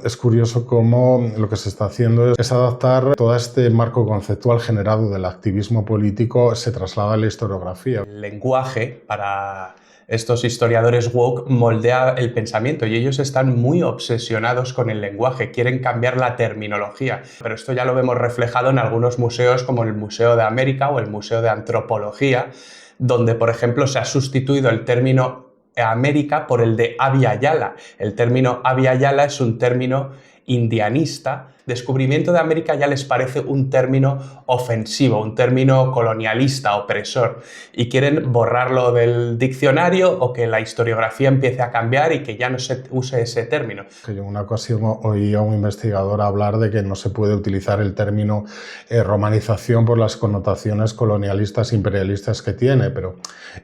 Es curioso cómo lo que se está haciendo es adaptar todo este marco conceptual generado del activismo político, se traslada a la historiografía. El lenguaje para estos historiadores woke moldea el pensamiento y ellos están muy obsesionados con el lenguaje, quieren cambiar la terminología. Pero esto ya lo vemos reflejado en algunos museos como el Museo de América o el Museo de Antropología, donde, por ejemplo, se ha sustituido el término América por el de Abya Yala. El término Abya Yala es un término indianista. Descubrimiento de América ya les parece un término ofensivo, un término colonialista, opresor, y quieren borrarlo del diccionario o que la historiografía empiece a cambiar y que ya no se use ese término. Yo en una ocasión oí a un investigador hablar de que no se puede utilizar el término romanización por las connotaciones colonialistas e imperialistas que tiene, pero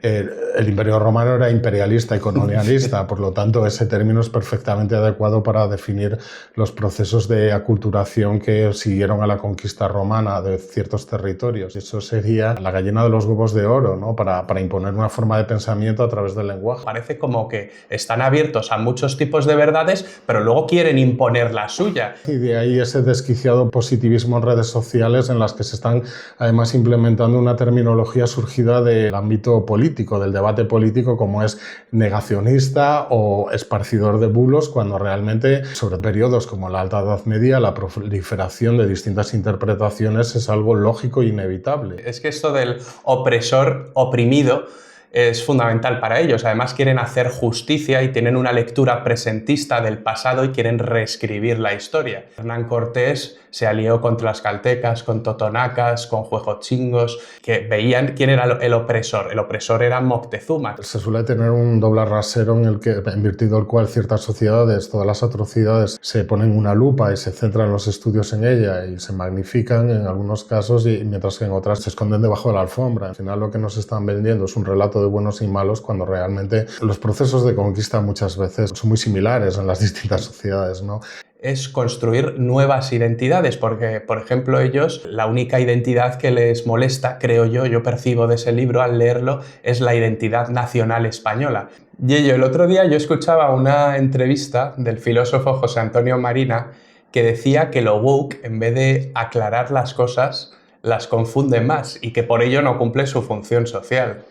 el Imperio Romano era imperialista y colonialista, por lo tanto ese término es perfectamente adecuado para definir los procesos de aculturación que siguieron a la conquista romana de ciertos territorios. Eso sería la gallina de los huevos de oro, ¿no? Para imponer una forma de pensamiento a través del lenguaje. Parece como que están abiertos a muchos tipos de verdades, pero luego quieren imponer la suya. Y de ahí ese desquiciado positivismo en redes sociales en las que se están además implementando una terminología surgida del ámbito político, del debate político, como es negacionista o esparcidor de bulos, cuando realmente sobre periodos como la Alta Edad Media la proliferación de distintas interpretaciones es algo lógico e inevitable. Es que esto del opresor oprimido es fundamental para ellos. Además quieren hacer justicia y tienen una lectura presentista del pasado y quieren reescribir la historia. Hernán Cortés se alió con tlaxcaltecas, con totonacas, con huejochingos, que veían quién era el opresor. El opresor era Moctezuma. Se suele tener un doble rasero en virtud del cual ciertas sociedades, todas las atrocidades, se ponen una lupa y se centran los estudios en ella y se magnifican en algunos casos, y mientras que en otras se esconden debajo de la alfombra. Al final lo que nos están vendiendo es un relato de buenos y malos, cuando realmente los procesos de conquista muchas veces son muy similares en las distintas sociedades, ¿no? Es construir nuevas identidades, porque, por ejemplo, ellos, la única identidad que les molesta, creo yo percibo de ese libro al leerlo, es la identidad nacional española. Y el otro día yo escuchaba una entrevista del filósofo José Antonio Marina que decía que lo woke, en vez de aclarar las cosas, las confunde más y que por ello no cumple su función social.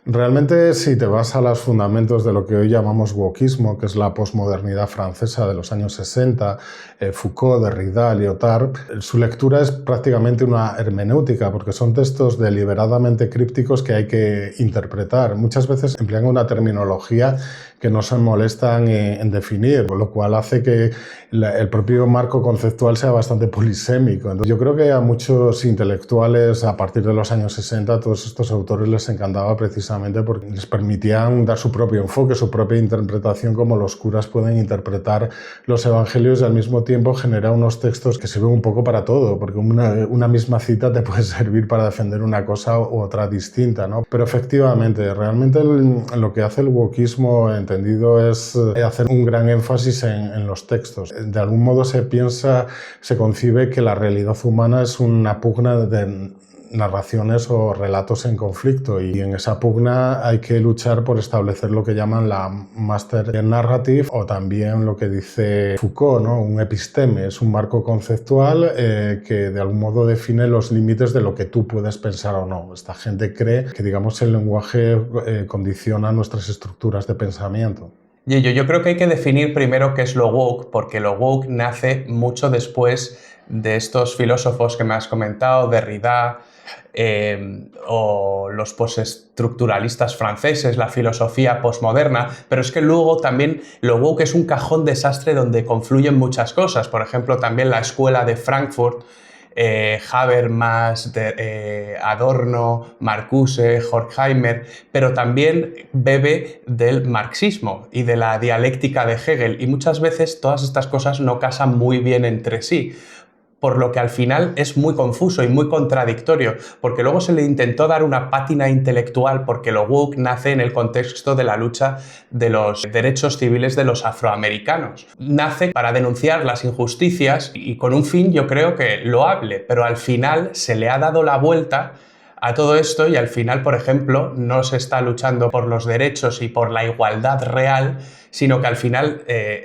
Realmente, si te vas a los fundamentos de lo que hoy llamamos wokismo, que es la posmodernidad francesa de los años 60, Foucault, Derrida, Lyotard, su lectura es prácticamente una hermenéutica, porque son textos deliberadamente crípticos que hay que interpretar. Muchas veces emplean una terminología que no se molestan en definir, lo cual hace que el propio marco conceptual sea bastante polisémico. Entonces, yo creo que a muchos intelectuales, a partir de los años 60, todos estos autores les encantaba precisamente porque les permitían dar su propio enfoque, su propia interpretación, como los curas pueden interpretar los evangelios, y al mismo tiempo generar unos textos que sirven un poco para todo, porque una misma cita te puede servir para defender una cosa u otra distinta, ¿no? Pero efectivamente, realmente lo que hace el wokismo entendido es hacer un gran énfasis en los textos. De algún modo se concibe que la realidad humana es una pugna de narraciones o relatos en conflicto, y en esa pugna hay que luchar por establecer lo que llaman la master narrative, o también lo que dice Foucault, ¿no? Un episteme, es un marco conceptual que de algún modo define los límites de lo que tú puedes pensar o no. Esta gente cree que, digamos, el lenguaje condiciona nuestras estructuras de pensamiento. Y yo creo que hay que definir primero qué es lo woke, porque lo woke nace mucho después de estos filósofos que me has comentado, Derrida, o los postestructuralistas franceses, la filosofía posmoderna, pero es que luego también lo woke es un cajón desastre donde confluyen muchas cosas. Por ejemplo, también la escuela de Frankfurt, Habermas, Adorno, Marcuse, Horkheimer, pero también bebe del marxismo y de la dialéctica de Hegel, y muchas veces todas estas cosas no casan muy bien entre sí, por lo que al final es muy confuso y muy contradictorio, porque luego se le intentó dar una pátina intelectual, porque lo woke nace en el contexto de la lucha de los derechos civiles de los afroamericanos. Nace para denunciar las injusticias y con un fin, yo creo que loable, pero al final se le ha dado la vuelta a todo esto y al final, por ejemplo, no se está luchando por los derechos y por la igualdad real, sino que al final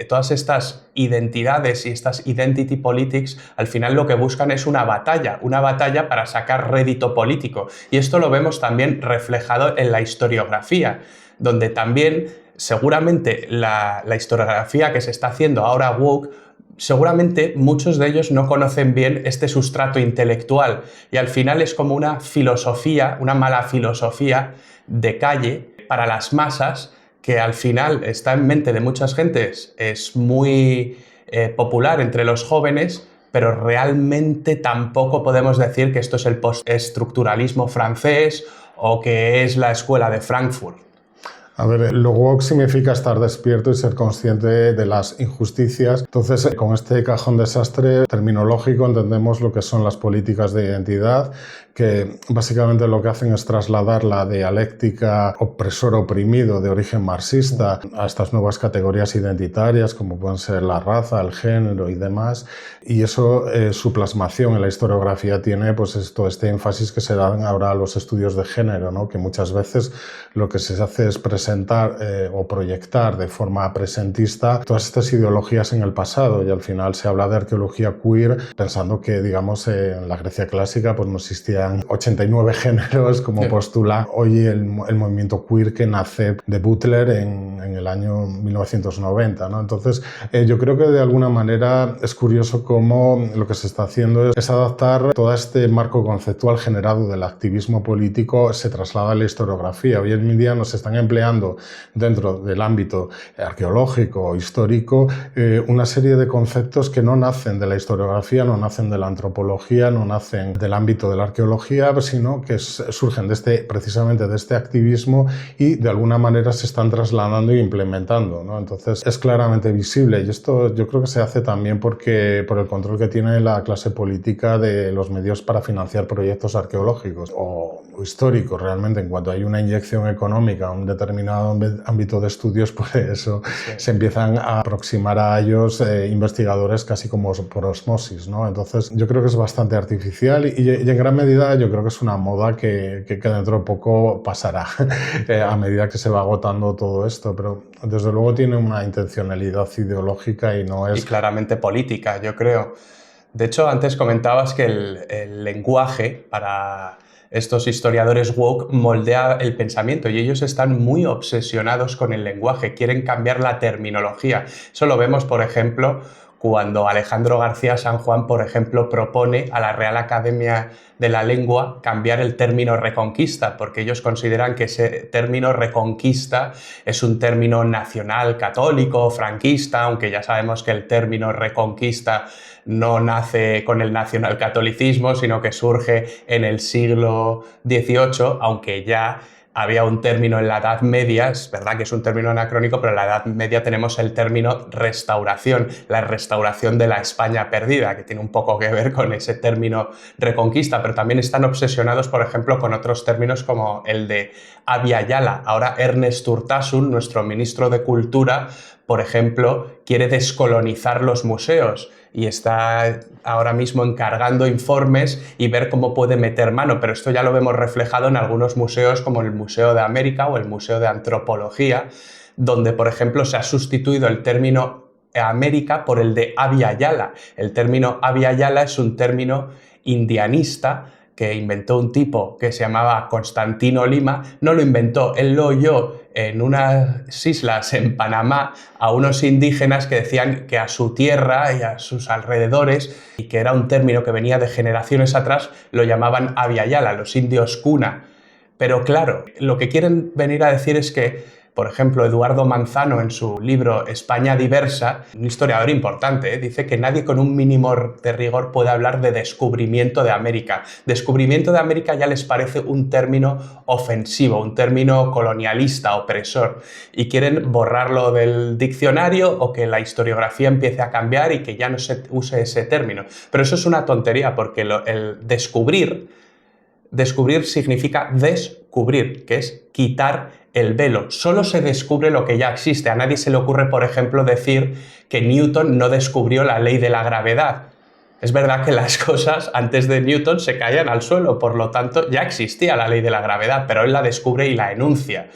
todas estas identidades y estas identity politics al final lo que buscan es una batalla para sacar rédito político. Y esto lo vemos también reflejado en la historiografía, donde también seguramente la historiografía que se está haciendo ahora woke, seguramente muchos de ellos no conocen bien este sustrato intelectual y al final es como una filosofía, una mala filosofía de calle para las masas que al final está en mente de muchas gentes, es muy popular entre los jóvenes, pero realmente tampoco podemos decir que esto es el postestructuralismo francés o que es la escuela de Frankfurt. A ver, lo woke significa estar despierto y ser consciente de las injusticias. Entonces, con este cajón desastre terminológico entendemos lo que son las políticas de identidad, que básicamente lo que hacen es trasladar la dialéctica opresor-oprimido de origen marxista a estas nuevas categorías identitarias, como pueden ser la raza, el género y demás. Y eso, su plasmación en la historiografía tiene pues todo este énfasis que se dan ahora a los estudios de género, ¿no? Que muchas veces lo que se hace es presentar o proyectar de forma presentista todas estas ideologías en el pasado, y al final se habla de arqueología queer pensando que, digamos, en la Grecia clásica pues no existían 89 géneros como postula hoy el movimiento queer que nace de Butler en el año 1990, ¿no? Entonces yo creo que de alguna manera es curioso cómo lo que se está haciendo es adaptar todo este marco conceptual generado del activismo político, se traslada a la historiografía. Hoy en día nos están empleando dentro del ámbito arqueológico o histórico una serie de conceptos que no nacen de la historiografía, no nacen de la antropología, no nacen del ámbito de la arqueología, sino que surgen precisamente de este activismo y de alguna manera se están trasladando e implementando, ¿no? Entonces es claramente visible, y esto yo creo que se hace también por el control que tiene la clase política de los medios para financiar proyectos arqueológicos o históricos. Realmente, en cuanto hay una inyección económica a un determinado ámbito de estudios, pues eso se empiezan a aproximar a ellos investigadores casi como por osmosis, ¿no? Entonces yo creo que es bastante artificial y en gran medida yo creo que es una moda que dentro de poco pasará a medida que se va agotando todo esto, pero desde luego tiene una intencionalidad ideológica y no es... Y claramente política, yo creo. De hecho, antes comentabas que el lenguaje para estos historiadores woke moldea el pensamiento y ellos están muy obsesionados con el lenguaje, quieren cambiar la terminología. Eso lo vemos, por ejemplo, cuando Alejandro García San Juan, por ejemplo, propone a la Real Academia de la Lengua cambiar el término reconquista, porque ellos consideran que ese término reconquista es un término nacional católico, franquista, aunque ya sabemos que el término reconquista no nace con el nacionalcatolicismo, sino que surge en el siglo XVIII, aunque ya había un término en la Edad Media, es verdad que es un término anacrónico, pero en la Edad Media tenemos el término restauración, la restauración de la España perdida, que tiene un poco que ver con ese término reconquista, pero también están obsesionados, por ejemplo, con otros términos como el de Abya Yala. Ahora Ernest Urtasun, nuestro ministro de Cultura, por ejemplo, quiere descolonizar los museos y está ahora mismo encargando informes y ver cómo puede meter mano, pero esto ya lo vemos reflejado en algunos museos como el Museo de América o el Museo de Antropología, donde, por ejemplo, se ha sustituido el término América por el de Abya Yala. El término Abya Yala es un término indianista que inventó un tipo que se llamaba Constantino Lima. No lo inventó, él lo oyó en unas islas en Panamá a unos indígenas que decían que a su tierra y a sus alrededores, y que era un término que venía de generaciones atrás, lo llamaban Abya Yala, los indios Kuna. Pero claro, lo que quieren venir a decir es que, por ejemplo, Eduardo Manzano, en su libro España Diversa, un historiador importante, dice que nadie con un mínimo de rigor puede hablar de descubrimiento de América. Descubrimiento de América ya les parece un término ofensivo, un término colonialista, opresor, y quieren borrarlo del diccionario o que la historiografía empiece a cambiar y que ya no se use ese término. Pero eso es una tontería, porque el descubrir significa descubrir, que es quitar el velo. Solo se descubre lo que ya existe. A nadie se le ocurre, por ejemplo, decir que Newton no descubrió la ley de la gravedad. Es verdad que las cosas antes de Newton se caían al suelo, por lo tanto ya existía la ley de la gravedad, pero él la descubre y la enuncia.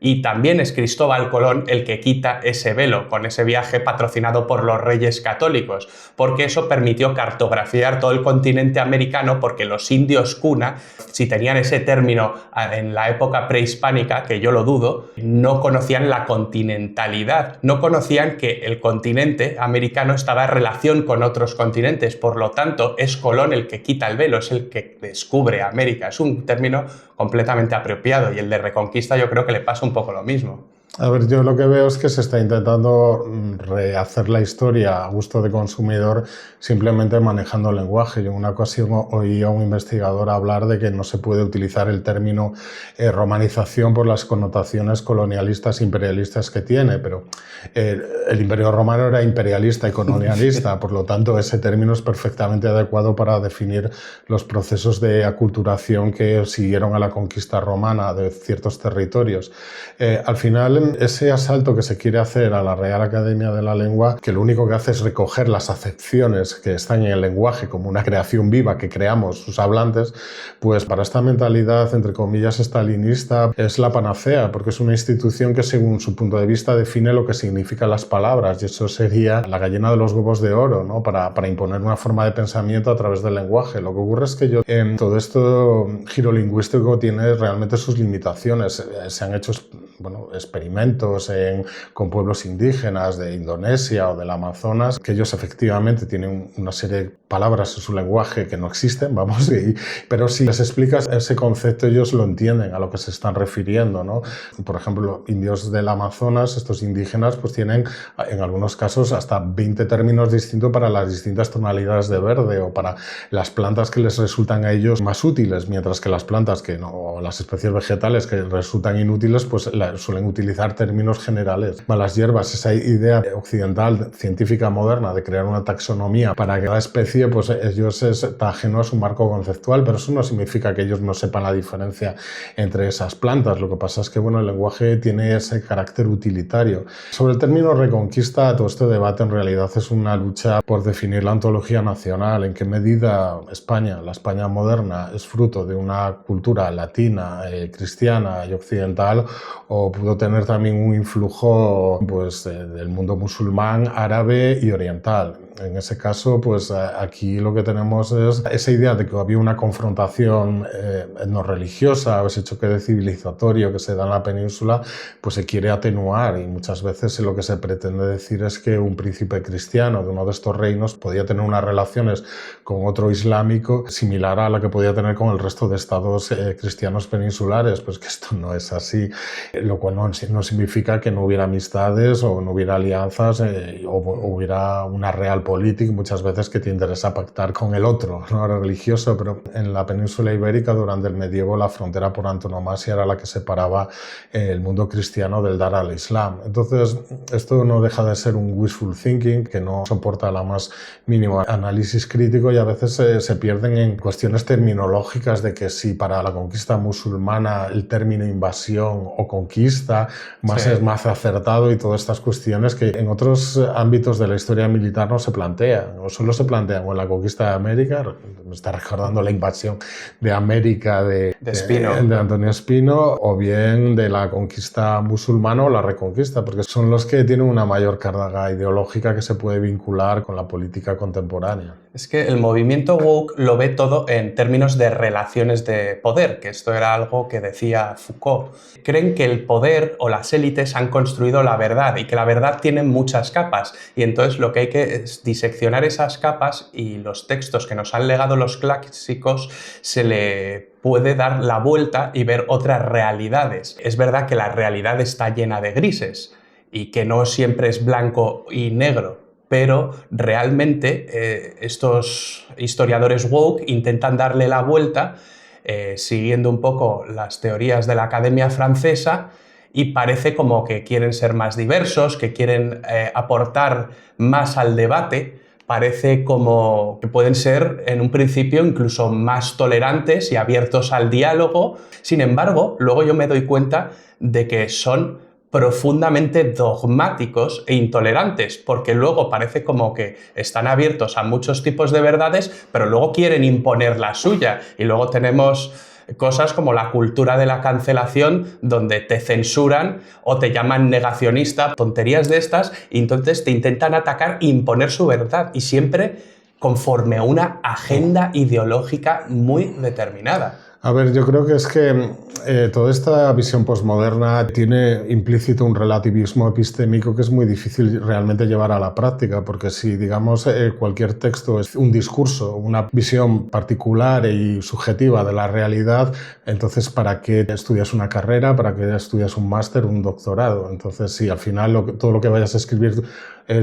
Y también es Cristóbal Colón el que quita ese velo con ese viaje patrocinado por los Reyes Católicos, porque eso permitió cartografiar todo el continente americano, porque los indios cuna, si tenían ese término en la época prehispánica, que yo lo dudo, no conocían la continentalidad, no conocían que el continente americano estaba en relación con otros continentes, por lo tanto es Colón el que quita el velo, es el que descubre América. Es un término completamente apropiado y el de Reconquista yo creo que le pasa un poco lo mismo. A ver, yo lo que veo es que se está intentando rehacer la historia a gusto de consumidor simplemente manejando el lenguaje. Yo en una ocasión oí a un investigador hablar de que no se puede utilizar el término romanización por las connotaciones colonialistas e imperialistas que tiene, pero el Imperio Romano era imperialista y colonialista, por lo tanto ese término es perfectamente adecuado para definir los procesos de aculturación que siguieron a la conquista romana de ciertos territorios. Al final, ese asalto que se quiere hacer a la Real Academia de la Lengua, que lo único que hace es recoger las acepciones que están en el lenguaje como una creación viva que creamos sus hablantes, pues para esta mentalidad, entre comillas, stalinista, es la panacea, porque es una institución que según su punto de vista define lo que significan las palabras, y eso sería la gallina de los huevos de oro, ¿no? Para imponer una forma de pensamiento a través del lenguaje. Lo que ocurre es que todo esto giro lingüístico tiene realmente sus limitaciones. Se han hecho experimentos con pueblos indígenas de Indonesia o del Amazonas, que ellos efectivamente tienen una serie de palabras en su lenguaje que no existen, pero si les explicas ese concepto ellos lo entienden a lo que se están refiriendo, ¿no? Por ejemplo, indios del Amazonas, estos indígenas, pues tienen en algunos casos hasta 20 términos distintos para las distintas tonalidades de verde o para las plantas que les resultan a ellos más útiles, mientras que las plantas o las especies vegetales que resultan inútiles, pues suelen utilizar términos generales. Las hierbas, esa idea occidental, científica moderna, de crear una taxonomía para cada especie, pues ellos está ajeno a su marco conceptual, pero eso no significa que ellos no sepan la diferencia entre esas plantas. Lo que pasa es que el lenguaje tiene ese carácter utilitario. Sobre el término reconquista, todo este debate en realidad es una lucha por definir la ontología nacional, en qué medida España, la España moderna, es fruto de una cultura latina, cristiana y occidental, o pudo tener también un influjo del mundo musulmán, árabe y oriental. En ese caso, pues aquí lo que tenemos es esa idea de que había una confrontación etnorreligiosa o ese choque de civilizatorio que se da en la península, pues se quiere atenuar, y muchas veces lo que se pretende decir es que un príncipe cristiano de uno de estos reinos podía tener unas relaciones con otro islámico similar a la que podía tener con el resto de estados cristianos peninsulares. Pues que esto no es así, lo cual no significa que no hubiera amistades o no hubiera alianzas o hubiera una real política muchas veces que te interesa pactar con el otro, no religioso, pero en la península ibérica durante el medievo la frontera por antonomasia era la que separaba el mundo cristiano del dar al islam. Entonces esto no deja de ser un wishful thinking que no soporta la más mínimo análisis crítico, y a veces se pierden en cuestiones terminológicas de que si para la conquista musulmana el término invasión o conquista es más acertado, y todas estas cuestiones que en otros ámbitos de la historia militar no se plantean, o solo se plantean en la conquista de América. Me está recordando la invasión de América de Antonio Espino, o bien de la conquista musulmana o la reconquista, porque son los que tienen una mayor carga ideológica que se puede vincular con la política contemporánea. Es que el movimiento woke lo ve todo en términos de relaciones de poder, que esto era algo que decía Foucault. Creen que el poder o las élites han construido la verdad y que la verdad tiene muchas capas, y entonces lo que hay que es diseccionar esas capas, y los textos que nos han legado los clásicos se le puede dar la vuelta y ver otras realidades. Es verdad que la realidad está llena de grises y que no siempre es blanco y negro, pero realmente estos historiadores woke intentan darle la vuelta siguiendo un poco las teorías de la Academia Francesa, y parece como que quieren ser más diversos, que quieren aportar más al debate. Parece como que pueden ser en un principio incluso más tolerantes y abiertos al diálogo. Sin embargo, luego yo me doy cuenta de que son profundamente dogmáticos e intolerantes, porque luego parece como que están abiertos a muchos tipos de verdades, pero luego quieren imponer la suya. Y luego tenemos cosas como la cultura de la cancelación, donde te censuran o te llaman negacionista, tonterías de estas, y entonces te intentan atacar e imponer su verdad, y siempre conforme a una agenda ideológica muy determinada. A ver, yo creo que es que toda esta visión posmoderna tiene implícito un relativismo epistémico que es muy difícil realmente llevar a la práctica, porque si, digamos, cualquier texto es un discurso, una visión particular y subjetiva de la realidad, entonces ¿para qué estudias una carrera? ¿Para qué estudias un máster, un doctorado? Entonces, si al final todo lo que vayas a escribir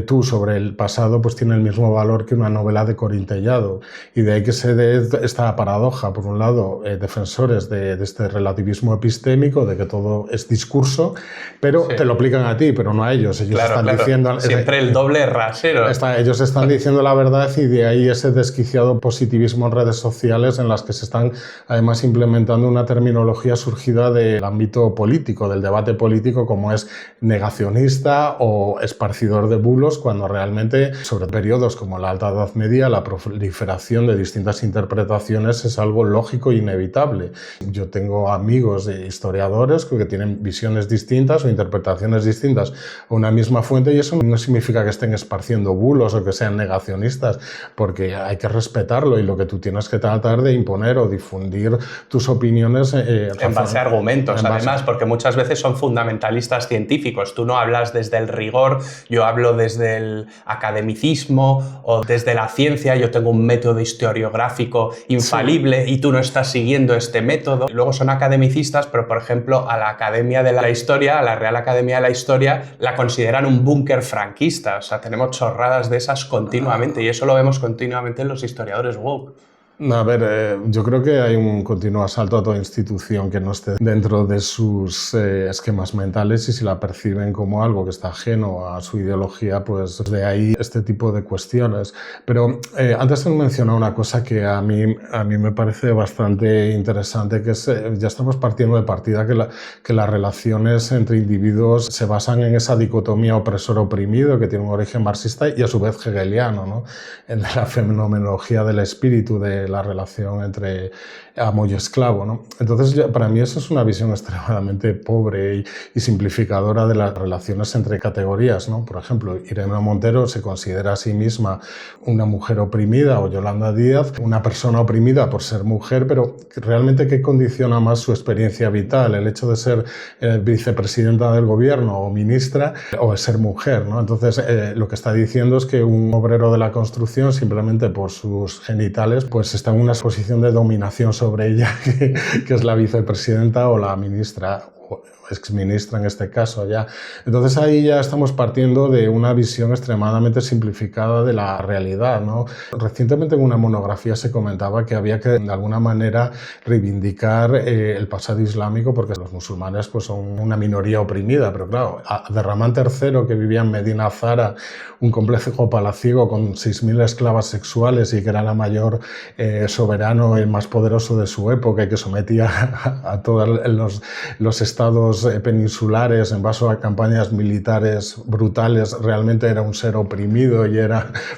tú sobre el pasado pues tiene el mismo valor que una novela de Corintellado, y de ahí que se dé esta paradoja. Por un lado, defensores de este relativismo epistémico, de que todo es discurso, pero te lo aplican a ti, pero no a ellos. Ellos están diciendo... Siempre el doble rasero. Ellos están diciendo la verdad, y de ahí ese desquiciado positivismo en redes sociales en las que se están además implementando una terminología surgida del ámbito político, del debate político, como es negacionista o esparcidor de bulos, cuando realmente sobre periodos como la Alta Edad Media la proliferación de distintas interpretaciones es algo lógico e inevitable. Yo tengo amigos historiadores que tienen visiones distintas o interpretaciones distintas a una misma fuente, y eso no significa que estén esparciendo bulos o que sean negacionistas, porque hay que respetarlo, y lo que tú tienes que tratar de imponer o difundir tus opiniones en base a argumentos, además, porque muchas veces son fundamentalistas científicos. Tú no hablas desde el rigor, yo hablo desde el academicismo o desde la ciencia. Yo tengo un método historiográfico infalible, sí, y tú no estás siguiendo este método. Y luego son academicistas, pero por ejemplo a la Academia de la Historia, a la Real Academia de la Historia, la consideran un búnker franquista. O sea, tenemos chorradas de esas continuamente, y eso lo vemos continuamente en los historiadores woke. A ver, yo creo que hay un continuo asalto a toda institución que no esté dentro de sus esquemas mentales, y si la perciben como algo que está ajeno a su ideología, pues de ahí este tipo de cuestiones. Pero antes he mencionado una cosa que a mí me parece bastante interesante, que es, ya estamos partiendo de partida que las relaciones entre individuos se basan en esa dicotomía opresor-oprimido que tiene un origen marxista y a su vez hegeliano, ¿no? En la fenomenología del espíritu, de la relación entre amo y esclavo, ¿no? Entonces, para mí eso es una visión extremadamente pobre y simplificadora de las relaciones entre categorías, ¿no? Por ejemplo, Irene Montero se considera a sí misma una mujer oprimida, o Yolanda Díaz una persona oprimida por ser mujer, pero realmente ¿qué condiciona más su experiencia vital? ¿El hecho de ser vicepresidenta del gobierno o ministra, o ser mujer, ¿no? Entonces, lo que está diciendo es que un obrero de la construcción, simplemente por sus genitales, pues está en una posición de dominación sobre ella, que es la vicepresidenta o la ministra, o exministra en este caso ya. Entonces ahí ya estamos partiendo de una visión extremadamente simplificada de la realidad, ¿no? Recientemente en una monografía se comentaba que había que de alguna manera reivindicar el pasado islámico, porque los musulmanes pues son una minoría oprimida, pero claro, Abderramán III, que vivía en Medina Zara, un complejo palaciego con 6.000 esclavas sexuales, y que era la mayor soberano y más poderoso de su época, y que sometía a todos los estados peninsulares en base a campañas militares brutales, realmente era un ser oprimido y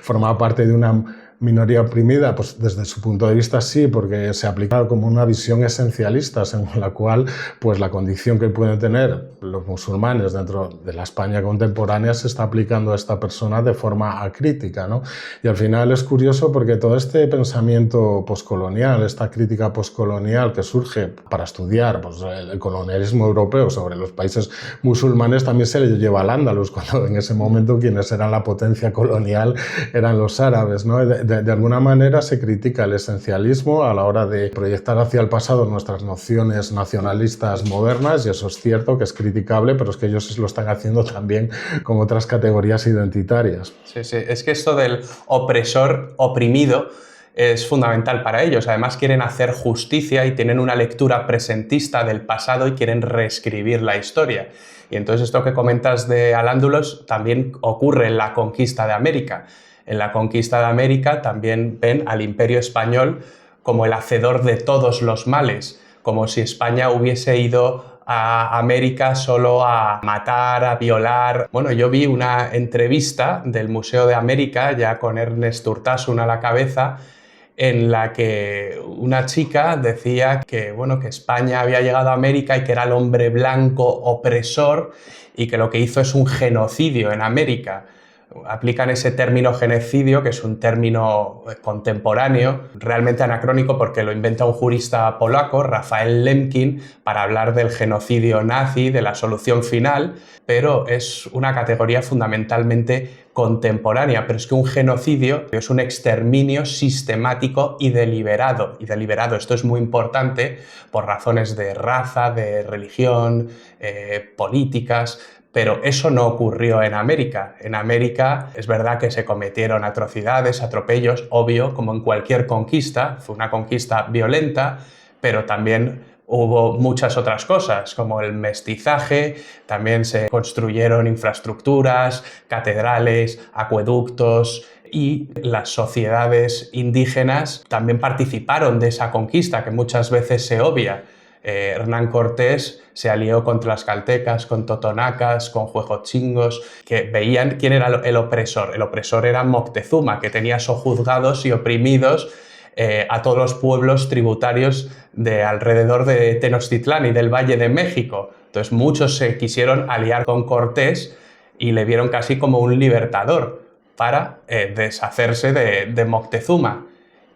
formaba parte de una minoría oprimida. Pues desde su punto de vista sí, porque se aplica como una visión esencialista, según la cual pues la condición que pueden tener los musulmanes dentro de la España contemporánea se está aplicando a esta persona de forma acrítica, ¿no? Y al final es curioso porque todo este pensamiento poscolonial, esta crítica poscolonial que surge para estudiar pues, el colonialismo europeo sobre los países musulmanes, también se le lleva al Andalus, cuando en ese momento quienes eran la potencia colonial eran los árabes, ¿no? De alguna manera se critica el esencialismo a la hora de proyectar hacia el pasado nuestras nociones nacionalistas modernas, y eso es cierto que es criticable, pero es que ellos lo están haciendo también con otras categorías identitarias. Sí, sí, es que esto del opresor oprimido es fundamental para ellos. Además quieren hacer justicia y tienen una lectura presentista del pasado y quieren reescribir la historia. Y entonces esto que comentas de Al-Ándalus también ocurre en la conquista de América. En la conquista de América también ven al Imperio Español como el hacedor de todos los males, como si España hubiese ido a América solo a matar, a violar. Bueno, yo vi una entrevista del Museo de América, ya con Ernest Urtasun a la cabeza, en la que una chica decía que, bueno, que España había llegado a América y que era el hombre blanco opresor y que lo que hizo es un genocidio en América. Aplican ese término genocidio, que es un término contemporáneo, realmente anacrónico porque lo inventa un jurista polaco, Rafael Lemkin, para hablar del genocidio nazi, de la solución final, pero es una categoría fundamentalmente contemporánea. Pero es que un genocidio es un exterminio sistemático y deliberado. Y deliberado, esto es muy importante por razones de raza, de religión, políticas. Pero eso no ocurrió en América. En América es verdad que se cometieron atrocidades, atropellos, obvio, como en cualquier conquista. Fue una conquista violenta, pero también hubo muchas otras cosas, como el mestizaje, también se construyeron infraestructuras, catedrales, acueductos, y las sociedades indígenas también participaron de esa conquista, que muchas veces se obvia. Hernán Cortés se alió con tlaxcaltecas, con totonacas, con huejochingos, que veían quién era el opresor. El opresor era Moctezuma, que tenía sojuzgados y oprimidos a todos los pueblos tributarios de alrededor de Tenochtitlán y del Valle de México. Entonces muchos se quisieron aliar con Cortés y le vieron casi como un libertador para deshacerse de Moctezuma.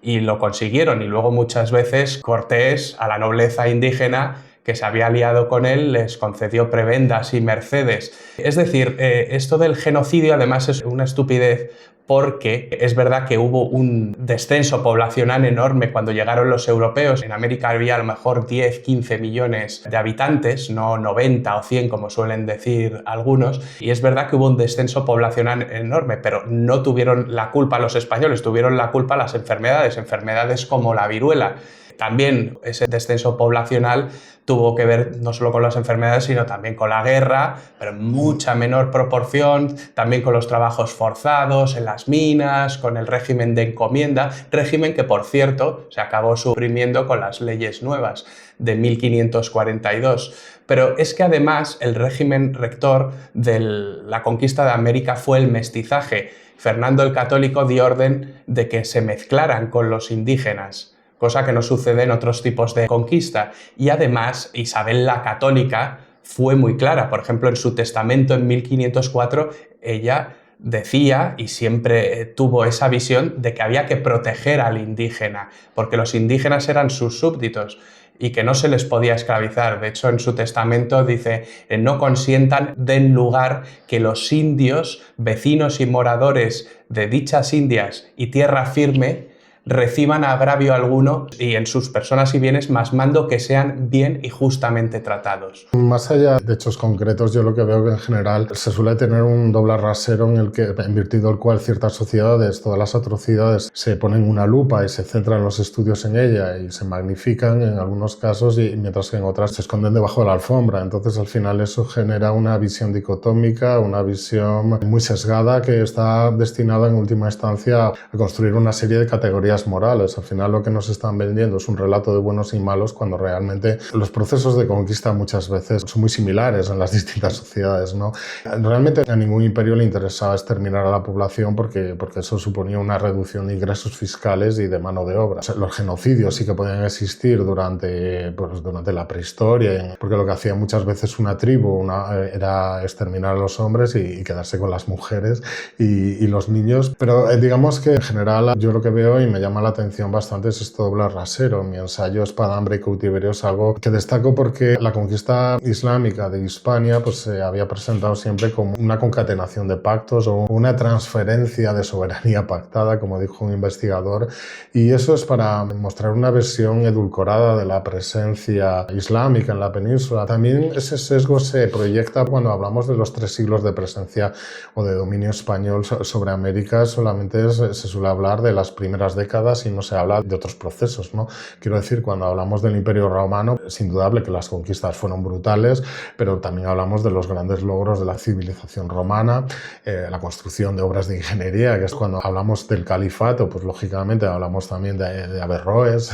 Y lo consiguieron, y luego muchas veces Cortés a la nobleza indígena que se había aliado con él les concedió prebendas y mercedes. Es decir, esto del genocidio además es una estupidez, porque es verdad que hubo un descenso poblacional enorme cuando llegaron los europeos. En América había a lo mejor 10, 15 millones de habitantes, no 90 o 100 como suelen decir algunos, y es verdad que hubo un descenso poblacional enorme, pero no tuvieron la culpa los españoles, tuvieron la culpa las enfermedades como la viruela. También ese descenso poblacional tuvo que ver no solo con las enfermedades, sino también con la guerra, pero en mucha menor proporción, también con los trabajos forzados en las minas, con el régimen de encomienda, régimen que, por cierto, se acabó suprimiendo con las leyes nuevas de 1542. Pero es que además el régimen rector de la conquista de América fue el mestizaje. Fernando el Católico dio orden de que se mezclaran con los indígenas, cosa que no sucede en otros tipos de conquista. Y además, Isabel la Católica fue muy clara. Por ejemplo, en su testamento en 1504, ella decía, y siempre tuvo esa visión, de que había que proteger al indígena, porque los indígenas eran sus súbditos y que no se les podía esclavizar. De hecho, en su testamento dice: no consientan, den lugar que los indios, vecinos y moradores de dichas indias y tierra firme, reciban agravio alguno, y en sus personas y bienes más mando que sean bien y justamente tratados. Más allá de hechos concretos, yo lo que veo que en general se suele tener un doble rasero en virtud del cual ciertas sociedades, todas las atrocidades, se ponen una lupa y se centran los estudios en ella y se magnifican en algunos casos, y mientras que en otras se esconden debajo de la alfombra. Entonces al final eso genera una visión dicotómica, una visión muy sesgada, que está destinada en última instancia a construir una serie de categorías morales. Al final lo que nos están vendiendo es un relato de buenos y malos, cuando realmente los procesos de conquista muchas veces son muy similares en las distintas sociedades, ¿no? Realmente a ningún imperio le interesaba exterminar a la población porque eso suponía una reducción de ingresos fiscales y de mano de obra. O sea, los genocidios sí que podían existir durante la prehistoria, porque lo que hacía muchas veces una tribu era exterminar a los hombres y quedarse con las mujeres y los niños. Pero digamos que en general yo lo que veo y me llama la atención bastante es esto doble rasero. En mi ensayo Espada, hambre y cautiverio es algo que destaco porque la conquista islámica de Hispania pues se había presentado siempre como una concatenación de pactos o una transferencia de soberanía pactada, como dijo un investigador, y eso es para mostrar una versión edulcorada de la presencia islámica en la península. También ese sesgo se proyecta cuando hablamos de los 3 siglos de presencia o de dominio español sobre América. Solamente se suele hablar de las primeras décadas décadas y no se habla de otros procesos, ¿no? Quiero decir, cuando hablamos del Imperio Romano, es indudable que las conquistas fueron brutales, pero también hablamos de los grandes logros de la civilización romana, la construcción de obras de ingeniería, que es cuando hablamos del califato, pues lógicamente hablamos también de Averroes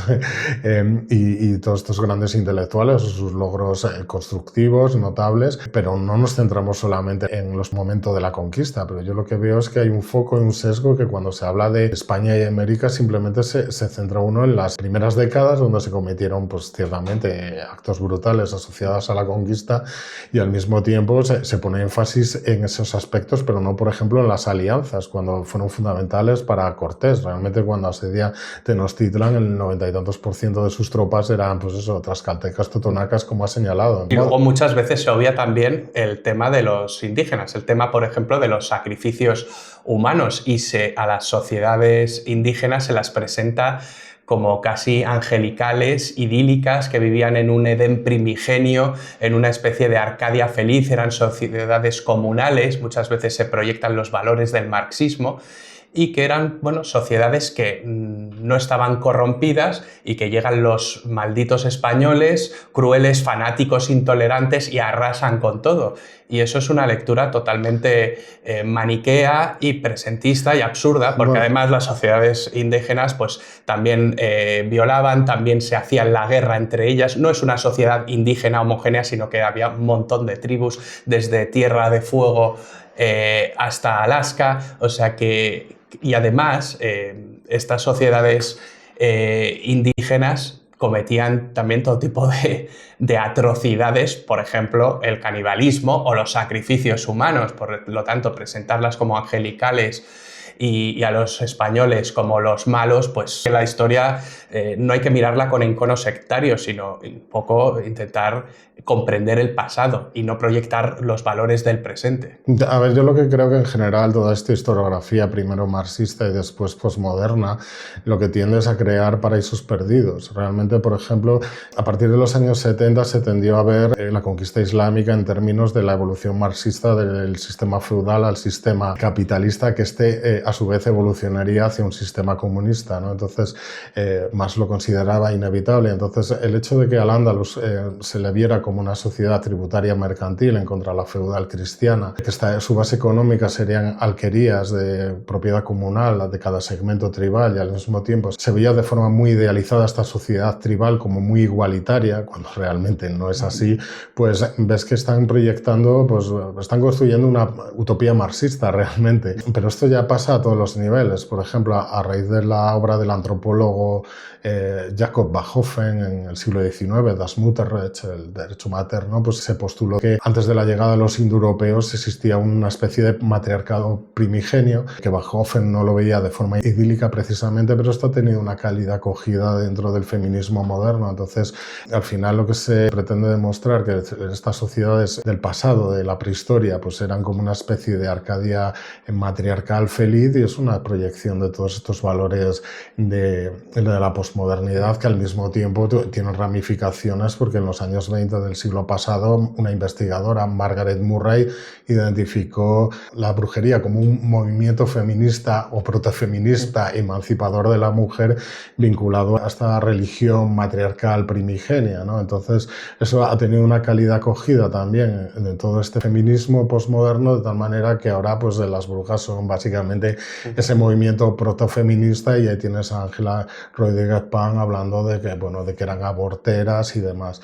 y todos estos grandes intelectuales, sus logros constructivos notables, pero no nos centramos solamente en los momentos de la conquista, pero yo lo que veo es que hay un foco y un sesgo que cuando se habla de España y América simplemente se centra uno en las primeras décadas donde se cometieron pues ciertamente actos brutales asociados a la conquista y al mismo tiempo se pone énfasis en esos aspectos, pero no por ejemplo en las alianzas cuando fueron fundamentales para Cortés. Realmente cuando asedia Tenochtitlan el 90 y tantos % de sus tropas eran pues eso, tlaxcaltecas, totonacas, como ha señalado. Y luego muchas veces se obvia también el tema de los indígenas, el tema por ejemplo de los sacrificios humanos y a las sociedades indígenas se las presenta como casi angelicales, idílicas, que vivían en un Edén primigenio, en una especie de Arcadia feliz, eran sociedades comunales, muchas veces se proyectan los valores del marxismo, y que eran sociedades que no estaban corrompidas y que llegan los malditos españoles, crueles, fanáticos, intolerantes y arrasan con todo. Y eso es una lectura totalmente maniquea y presentista y absurda, porque además las sociedades indígenas pues, también violaban, también se hacían la guerra entre ellas. No es una sociedad indígena homogénea, sino que había un montón de tribus, desde Tierra de Fuego hasta Alaska, o sea que... Y además, estas sociedades indígenas cometían también todo tipo de atrocidades, por ejemplo, el canibalismo o los sacrificios humanos, por lo tanto, presentarlas como angelicales y a los españoles como los malos, pues la historia no hay que mirarla con encono sectario, sino un poco intentar comprender el pasado y no proyectar los valores del presente. A ver, yo lo que creo que en general toda esta historiografía, primero marxista y después posmoderna, lo que tiende es a crear paraísos perdidos. Realmente, por ejemplo, a partir de los años 70 se tendió a ver la conquista islámica en términos de la evolución marxista del sistema feudal al sistema capitalista, que a su vez evolucionaría hacia un sistema comunista, ¿no? Entonces, Marx lo consideraba inevitable. Entonces, el hecho de que al Andalus se le viera como una sociedad tributaria mercantil en contra de la feudal cristiana, que su base económica serían alquerías de propiedad comunal de cada segmento tribal y al mismo tiempo se veía de forma muy idealizada esta sociedad tribal como muy igualitaria, cuando realmente no es así, pues ves que están proyectando, pues están construyendo una utopía marxista realmente. Pero esto ya pasa a todos los niveles. Por ejemplo, a raíz de la obra del antropólogo Jacob Bachhofen en el siglo XIX, Das Mutterrecht, el derecho materno, pues se postuló que antes de la llegada de los indoeuropeos existía una especie de matriarcado primigenio, que Bachhofen no lo veía de forma idílica precisamente, pero esto ha tenido una cálida acogida dentro del feminismo moderno. Entonces, al final lo que se pretende demostrar que estas sociedades del pasado, de la prehistoria, pues eran como una especie de Arcadia matriarcal feliz y es una proyección de todos estos valores de la posmodernidad que al mismo tiempo tienen ramificaciones porque en los años 20 del siglo pasado una investigadora, Margaret Murray, identificó la brujería como un movimiento feminista o protofeminista emancipador de la mujer vinculado a esta religión matriarcal primigenia, ¿no? Entonces eso ha tenido una cálida acogida también en todo este feminismo posmoderno, de tal manera que ahora pues las brujas son básicamente ese movimiento protofeminista y ahí tienes a Angela Rodríguez Pan hablando de que eran aborteras y demás.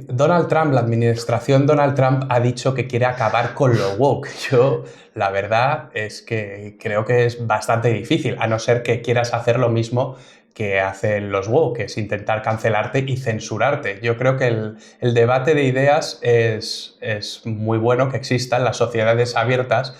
Donald Trump, la administración Donald Trump ha dicho que quiere acabar con lo woke. Yo, la verdad es que creo que es bastante difícil, a no ser que quieras hacer lo mismo que hacen los woke, que es intentar cancelarte y censurarte. Yo creo que el debate de ideas es muy bueno que exista en las sociedades abiertas.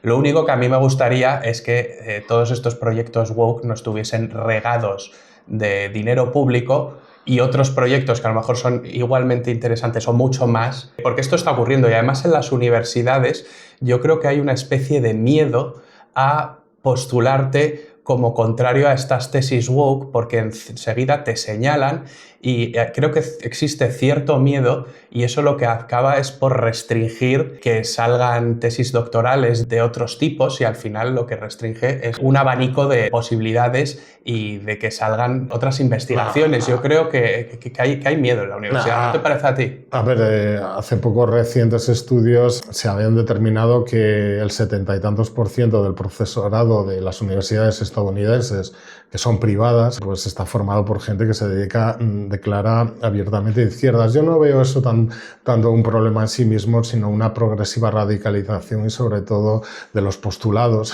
Lo único que a mí me gustaría es que todos estos proyectos woke no estuviesen regados de dinero público y otros proyectos que a lo mejor son igualmente interesantes o mucho más, porque esto está ocurriendo y además en las universidades yo creo que hay una especie de miedo a postularte como contrario a estas tesis woke, porque enseguida te señalan y creo que existe cierto miedo y eso lo que acaba es por restringir que salgan tesis doctorales de otros tipos y al final lo que restringe es un abanico de posibilidades y de que salgan otras investigaciones. Yo creo que hay miedo en la universidad. ¿No te parece a ti? A ver, hace poco recientes estudios se habían determinado que el 70 y tantos % del profesorado de las universidades estadounidenses, que son privadas, pues está formado por gente que se declara abiertamente de izquierdas. Yo no veo eso tanto un problema en sí mismo, sino una progresiva radicalización y sobre todo de los postulados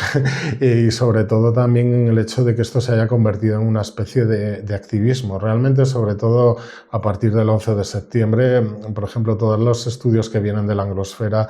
y sobre todo también en el hecho de que esto se haya convertido en una especie de activismo. Realmente, sobre todo a partir del 11 de septiembre, por ejemplo, todos los estudios que vienen de la anglosfera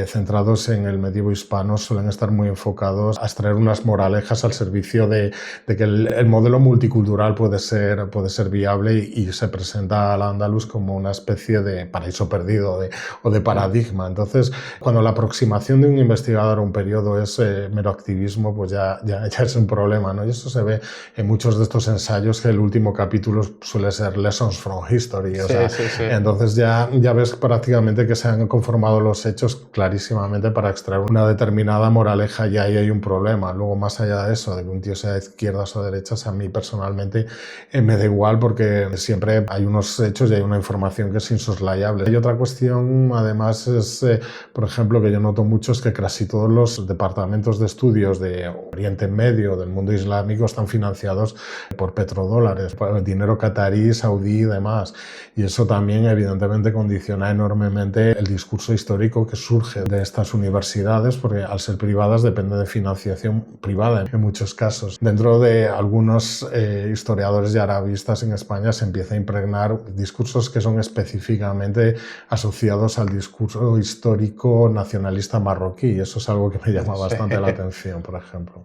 centrados en el medievo hispano suelen estar muy enfocados a extraer unas moralejas al servicio de que el modelo multicultural puede ser viable y se presenta al Andaluz como una especie de paraíso perdido o de paradigma. Entonces, cuando la aproximación de un investigador a un periodo es mero activismo, pues ya es un problema, ¿no? Y eso se ve en muchos de estos ensayos, que el último capítulo suele ser Lessons from History. Sí. Entonces ya ves prácticamente que se han conformado los hechos clarísimamente para extraer una determinada moraleja y ahí hay un problema. Luego, más allá de eso, de que un tío sea de izquierdas o derechas, a mí personalmente me da igual porque siempre hay unos hechos y hay una información que es insoslayable. Y otra cuestión, además, es, por ejemplo, que yo noto mucho es que casi todos los departamentos de estudios de Oriente Medio, del mundo islámico, están financiados por petrodólares, por dinero catarí, saudí y demás. Y eso también, evidentemente, condiciona enormemente el discurso histórico que surge de estas universidades, porque al ser privadas depende de financiación privada en muchos casos. Dentro de algunos historiadores y arabistas en España se empieza a impregnar discursos que son específicamente asociados al discurso histórico nacionalista marroquí, y eso es algo que me llama bastante la atención, por ejemplo.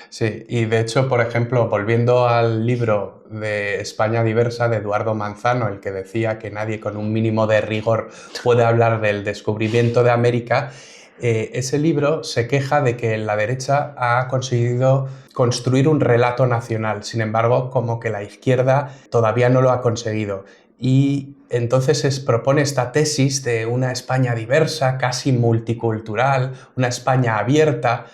Sí, y de hecho, por ejemplo, volviendo al libro de España Diversa de Eduardo Manzano, el que decía que nadie con un mínimo de rigor puede hablar del descubrimiento de América, ese libro se queja de que la derecha ha conseguido construir un relato nacional, sin embargo, como que la izquierda todavía no lo ha conseguido. Y entonces propone esta tesis de una España diversa, casi multicultural, una España abierta,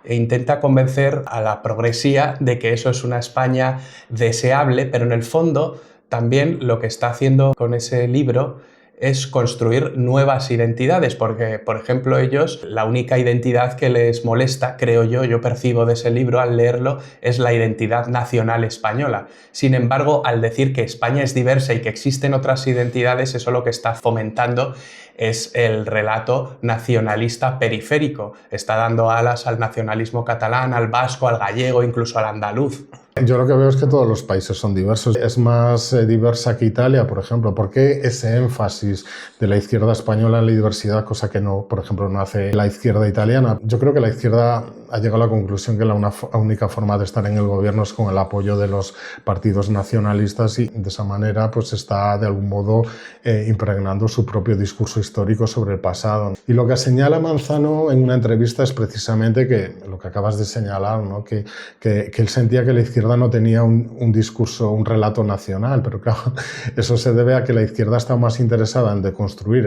e intenta convencer a la progresía de que eso es una España deseable, pero en el fondo también lo que está haciendo con ese libro es construir nuevas identidades, porque, por ejemplo, ellos, la única identidad que les molesta, creo yo percibo de ese libro al leerlo, es la identidad nacional española. Sin embargo, al decir que España es diversa y que existen otras identidades, eso lo que está fomentando es el relato nacionalista periférico. Está dando alas al nacionalismo catalán, al vasco, al gallego, incluso al andaluz. Yo lo que veo es que todos los países son diversos. Es más diversa que Italia, por ejemplo. ¿Por qué ese énfasis de la izquierda española en la diversidad, cosa que no, por ejemplo, no hace la izquierda italiana? Yo creo que la izquierda ha llegado a la conclusión que la única forma de estar en el gobierno es con el apoyo de los partidos nacionalistas y de esa manera pues está de algún modo impregnando su propio discurso histórico sobre el pasado. Y lo que señala Manzano en una entrevista es precisamente que lo que acabas de señalar, ¿no? que él sentía que la izquierda no tenía un discurso, un relato nacional, pero claro, eso se debe a que la izquierda está más interesada en deconstruir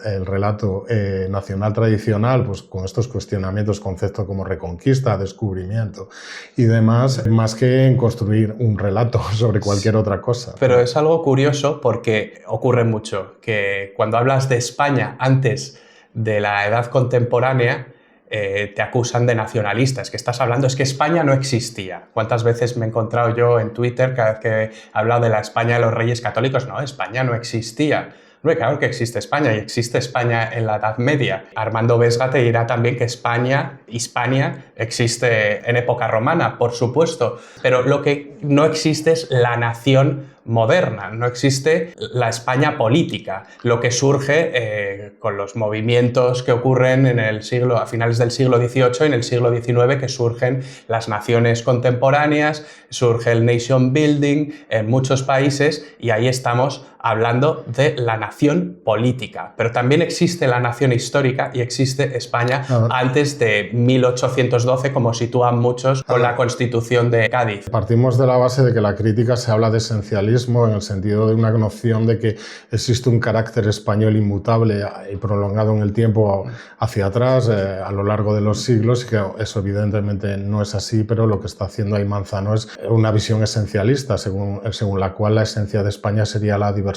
el relato nacional tradicional, pues con estos cuestionamientos, conceptos como reconquista, descubrimiento y demás, más que en construir un relato sobre cualquier otra cosa. Pero es algo curioso porque ocurre mucho, que cuando hablas de España antes de la edad contemporánea, te acusan de nacionalista, es que estás hablando, es que España no existía. ¿Cuántas veces me he encontrado yo en Twitter cada vez que he hablado de la España de los Reyes Católicos? No, España no existía. No, claro que existe España y existe España en la Edad Media. Armando Vesga te dirá también que España, Hispania, existe en época romana, por supuesto, pero lo que no existe es la nación moderna, no existe la España política, lo que surge con los movimientos que ocurren a finales del siglo XVIII y en el siglo XIX, que surgen las naciones contemporáneas, surge el nation building en muchos países y ahí estamos hablando de la nación política. Pero también existe la nación histórica y existe España antes de 1812, como sitúan muchos con la Constitución de Cádiz. Partimos de la base de que la crítica se habla de esencialismo en el sentido de una noción de que existe un carácter español inmutable y prolongado en el tiempo hacia atrás a lo largo de los siglos, y que eso evidentemente no es así, pero lo que está haciendo ahí Manzano es una visión esencialista, según la cual la esencia de España sería la diversidad.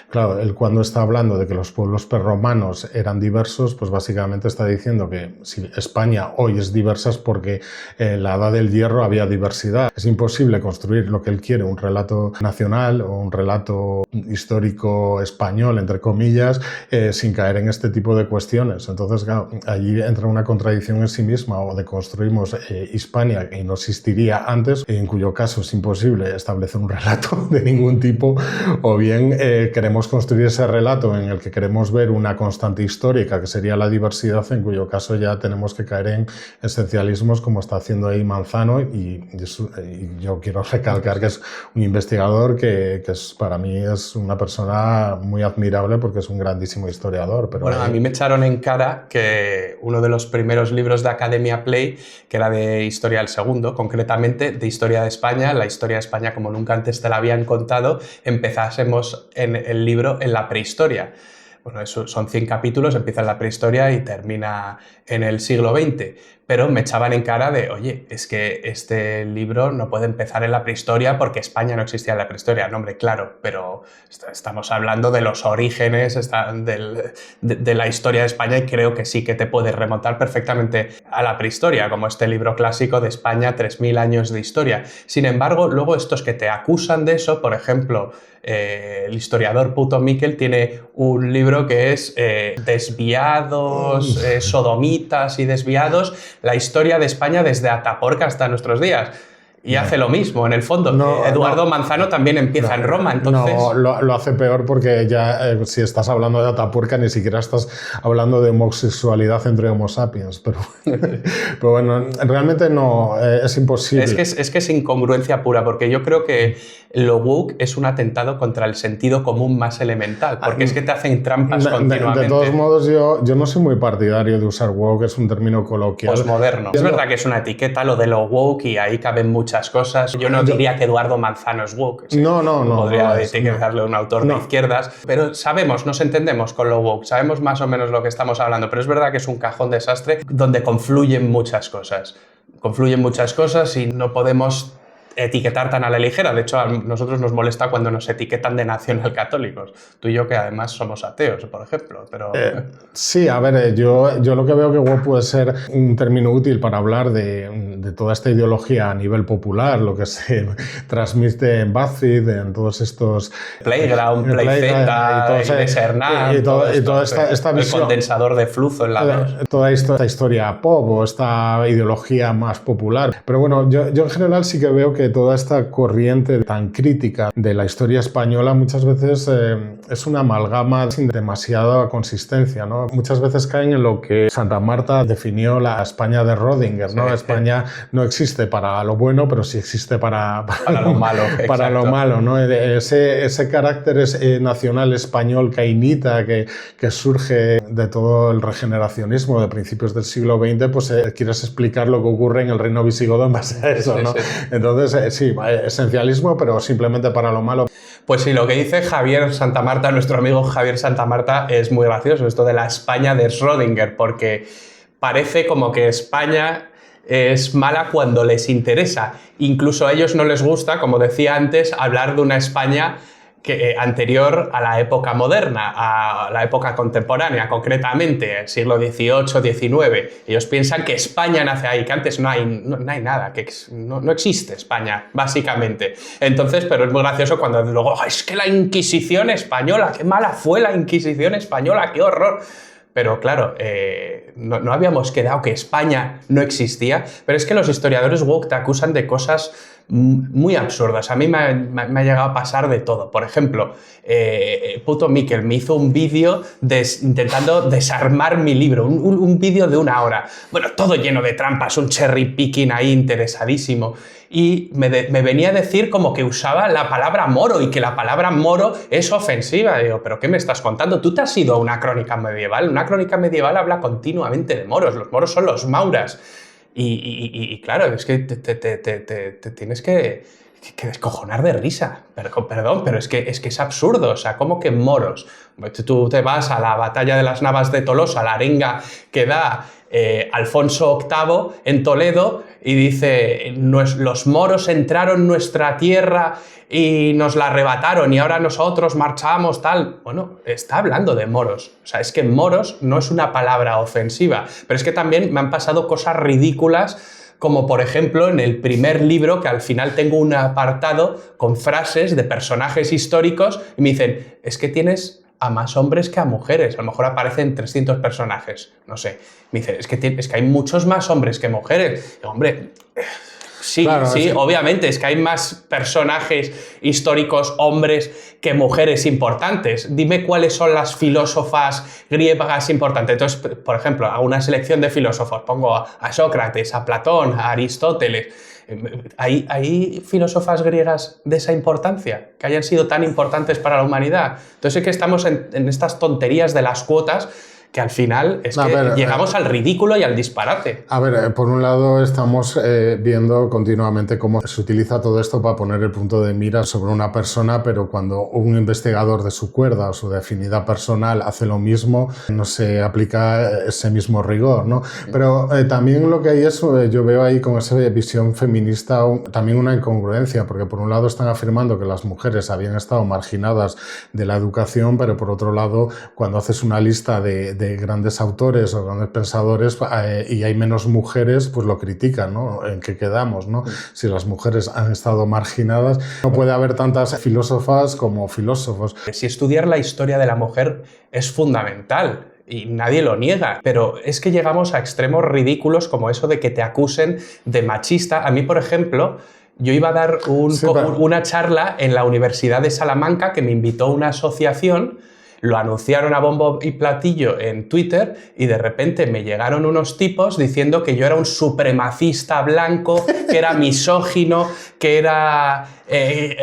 Claro, él cuando está hablando de que los pueblos prerromanos eran diversos, pues básicamente está diciendo que si España hoy es diversa es porque en la Edad del Hierro había diversidad. Es imposible construir lo que él quiere, un relato nacional o un relato histórico español, entre comillas, sin caer en este tipo de cuestiones. Entonces, claro, allí entra una contradicción en sí misma, o de construimos Hispania, que no existiría antes, en cuyo caso es imposible establecer un relato de ningún tipo, o bien queremos construir ese relato en el que queremos ver una constante histórica, que sería la diversidad, en cuyo caso ya tenemos que caer en esencialismos, como está haciendo ahí Manzano, y yo quiero recalcar que es un investigador que para mí es una persona muy admirable, porque es un grandísimo historiador. Pero bueno, a mí me echaron en cara que uno de los primeros libros de Academia Play, que era de Historia del Segundo, concretamente de Historia de España, la historia de España como nunca antes te la habían contado, empezásemos en el libro en la prehistoria. Bueno, eso son 100 capítulos, empieza en la prehistoria y termina en el siglo XX. Pero me echaban en cara de, oye, es que este libro no puede empezar en la prehistoria porque España no existía en la prehistoria. No, hombre, claro, pero estamos hablando de los orígenes de la historia de España, y creo que sí que te puedes remontar perfectamente a la prehistoria, como este libro clásico de España, 3000 años de historia. Sin embargo, luego estos que te acusan de eso, por ejemplo, el historiador Puto Miquel tiene un libro que es Desviados, sodomitas y desviados, la historia de España desde Atapuerca hasta nuestros días. Y hace lo mismo, en el fondo. Eduardo Manzano también empieza en Roma, entonces... No, lo hace peor, porque ya si estás hablando de Atapuerca ni siquiera estás hablando de homosexualidad entre homo sapiens. Pero bueno, realmente no, es imposible. Es que es incongruencia pura, porque yo creo que lo woke es un atentado contra el sentido común más elemental, porque es que te hacen trampas continuamente. De todos modos, yo no soy muy partidario de usar woke, es un término coloquial. Posmoderno. Es verdad que es una etiqueta lo de lo woke, y ahí caben muchas cosas. Yo no diría que Eduardo Manzano es woke. No. Podría etiquetarle un autor de izquierdas, pero sabemos, nos entendemos con lo woke, sabemos más o menos lo que estamos hablando, pero es verdad que es un cajón desastre donde confluyen muchas cosas. Confluyen muchas cosas y no podemos etiquetar tan a la ligera. De hecho, a nosotros nos molesta cuando nos etiquetan de nacionalcatólicos. Tú y yo, que además somos ateos, por ejemplo. Pero... sí, a ver, yo lo que veo que woke puede ser un término útil para hablar de toda esta ideología a nivel popular, lo que se transmite en BuzzFeed, en todos estos... Playground, Playzeta, Inés Hernán, y toda esta visión, el condensador de flujo en la... Toda esta historia pop o esta ideología más popular. Pero bueno, yo en general sí que veo que toda esta corriente tan crítica de la historia española muchas veces es una amalgama sin demasiada consistencia, ¿no? Muchas veces caen en lo que Santa Marta definió la España de Rödinger, ¿no? Sí, España no existe para lo bueno, pero sí existe para lo malo. Para lo malo, ¿no? Ese carácter nacional español cainita que surge de todo el regeneracionismo de principios del siglo XX, pues quieres explicar lo que ocurre en el reino visigodo en base a eso, ¿no? Sí. Entonces, sí, esencialismo, pero simplemente para lo malo. Pues sí, lo que dice Javier Santamarta, nuestro amigo Javier Santamarta, es muy gracioso, esto de la España de Schrödinger, porque parece como que España es mala cuando les interesa. Incluso a ellos no les gusta, como decía antes, hablar de una España anterior a la época moderna, a la época contemporánea, concretamente, siglo XVIII, XIX. Ellos piensan que España nace ahí, que antes no hay nada, que no existe España, básicamente. Entonces, pero es muy gracioso cuando luego, es que la Inquisición española, qué mala fue la Inquisición española, qué horror. Pero claro, no habíamos quedado que España no existía, pero es que los historiadores woke te acusan de cosas muy absurdas. A mí me ha llegado a pasar de todo. Por ejemplo, puto Miquel me hizo un vídeo intentando desarmar mi libro, un vídeo de 1 hora. Bueno, todo lleno de trampas, un cherry picking ahí interesadísimo. Y me venía a decir como que usaba la palabra moro y que la palabra moro es ofensiva. Digo, ¿pero qué me estás contando? ¿Tú te has ido a una crónica medieval? Una crónica medieval habla continuamente de moros. Los moros son los mauras. Y claro, es que te tienes que descojonar de risa. Perdón, pero es que es absurdo. O sea, ¿cómo que moros? Tú te vas a la batalla de las Navas de Tolosa, la arenga que da Alfonso VIII en Toledo, y dice, los moros entraron en nuestra tierra y nos la arrebataron y ahora nosotros marchamos, tal. Bueno, está hablando de moros. O sea, es que moros no es una palabra ofensiva, pero es que también me han pasado cosas ridículas, como por ejemplo en el primer libro, que al final tengo un apartado con frases de personajes históricos y me dicen, es que tienes a más hombres que a mujeres, a lo mejor aparecen 300 personajes, no sé. Me dice, es que hay muchos más hombres que mujeres. Y, hombre, sí, claro, sí, obviamente, es que hay más personajes históricos hombres que mujeres importantes. Dime cuáles son las filósofas griegas importantes. Entonces, por ejemplo, hago una selección de filósofos, pongo a Sócrates, a Platón, a Aristóteles. ¿Hay filósofas griegas de esa importancia, que hayan sido tan importantes para la humanidad? Entonces es que estamos en estas tonterías de las cuotas, que al final es que llegamos al ridículo y al disparate. A ver, por un lado estamos viendo continuamente cómo se utiliza todo esto para poner el punto de mira sobre una persona, pero cuando un investigador de su cuerda o su afinidad personal hace lo mismo, no se aplica ese mismo rigor, ¿no? Pero también lo que hay es, yo veo ahí con esa visión feminista también una incongruencia, porque por un lado están afirmando que las mujeres habían estado marginadas de la educación, pero por otro lado, cuando haces una lista de grandes autores o grandes pensadores y hay menos mujeres, pues lo critican, ¿no? ¿En qué quedamos, no? Si las mujeres han estado marginadas, no puede haber tantas filósofas como filósofos. Si estudiar la historia de la mujer es fundamental, y nadie lo niega, pero es que llegamos a extremos ridículos como eso de que te acusen de machista. A mí, por ejemplo, yo iba a dar una charla en la Universidad de Salamanca, que me invitó una asociación. Lo anunciaron a bombo y platillo en Twitter y de repente me llegaron unos tipos diciendo que yo era un supremacista blanco, que era misógino, que era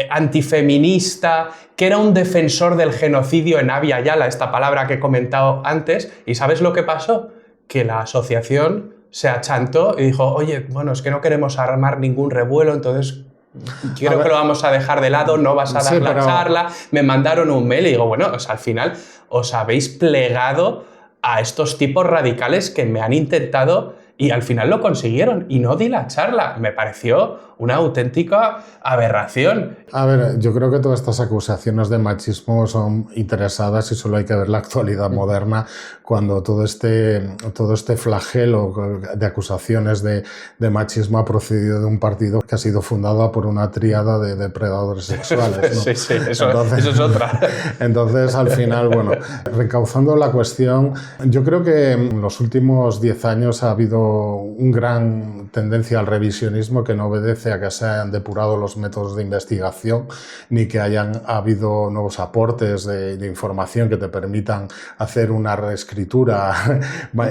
antifeminista, que era un defensor del genocidio en Abya Yala, esta palabra que he comentado antes. ¿Y sabes lo que pasó? Que la asociación se achantó y dijo, oye, bueno, es que no queremos armar ningún revuelo, entonces creo que lo vamos a dejar de lado, no vas a dar la charla. Me mandaron un mail y digo, bueno, o sea, al final os habéis plegado a estos tipos radicales que me han intentado y al final lo consiguieron y no di la charla. Me pareció una auténtica aberración. A ver, yo creo que todas estas acusaciones de machismo son interesadas y solo hay que ver la actualidad moderna cuando todo este flagelo de acusaciones de machismo ha procedido de un partido que ha sido fundado por una tríada de depredadores sexuales, ¿no? Sí, eso es otra. Entonces, al final, bueno, reencauzando la cuestión, yo creo que en los últimos 10 años ha habido una gran tendencia al revisionismo que no obedece a que se hayan depurado los métodos de investigación ni que hayan habido nuevos aportes de información que te permitan hacer una reescritura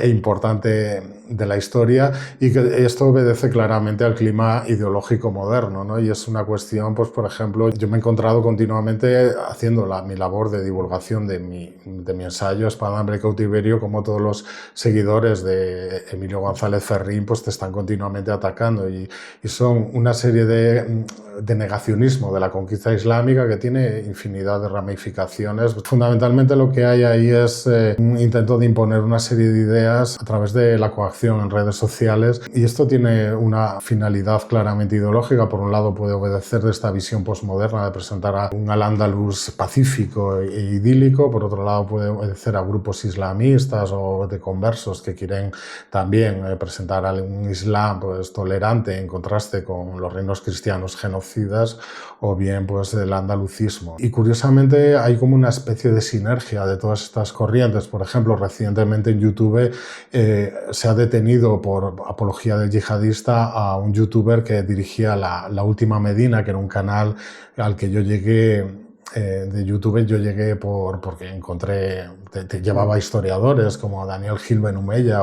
importante de la historia, y que esto obedece claramente al clima ideológico moderno, ¿no? Y es una cuestión, pues por ejemplo, yo me he encontrado continuamente haciendo mi labor de divulgación de mi ensayo Espada, Hambre y Cautiverio, como todos los seguidores de Emilio González Ferrín pues te están continuamente atacando y son una serie de negacionismo de la conquista islámica que tiene infinidad de ramificaciones. Fundamentalmente lo que hay ahí es un intento de imponer una serie de ideas a través de la coacción en redes sociales, y esto tiene una finalidad claramente ideológica. Por un lado puede obedecer de esta visión postmoderna de presentar a un al-Ándalus pacífico e idílico, por otro lado puede obedecer a grupos islamistas o de conversos que quieren también presentar a un islam pues tolerante en contraste con los reinos cristianos genocidas conocidas, o bien pues del andalucismo. Y curiosamente hay como una especie de sinergia de todas estas corrientes. Por ejemplo, recientemente en YouTube se ha detenido por apología del yihadista a un youtuber que dirigía La Última Medina, que era un canal al que yo llegué de YouTube. Yo llegué porque encontré, llevaba historiadores como Daniel Gil Benumella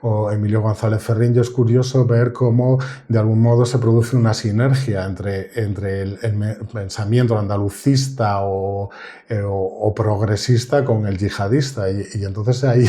o Emilio González Ferrín, y es curioso ver cómo de algún modo se produce una sinergia entre el pensamiento andalucista o progresista con el yihadista, y entonces ahí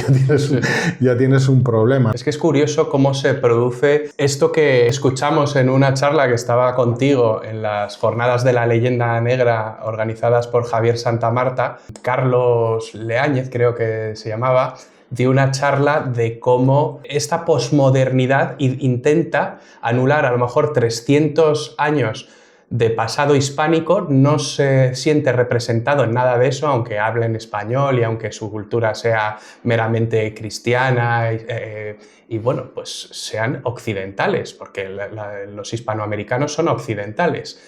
ya tienes un problema. Es que es curioso cómo se produce esto que escuchamos en una charla que estaba contigo en las Jornadas de la Leyenda Negra organizadas por Javier Santamarta. Carlos Leáñez, creo que se llamaba, dio una charla de cómo esta posmodernidad intenta anular a lo mejor 300 años de pasado hispánico, no se siente representado en nada de eso, aunque hable en español y aunque su cultura sea meramente cristiana y bueno, pues sean occidentales, porque los hispanoamericanos son occidentales.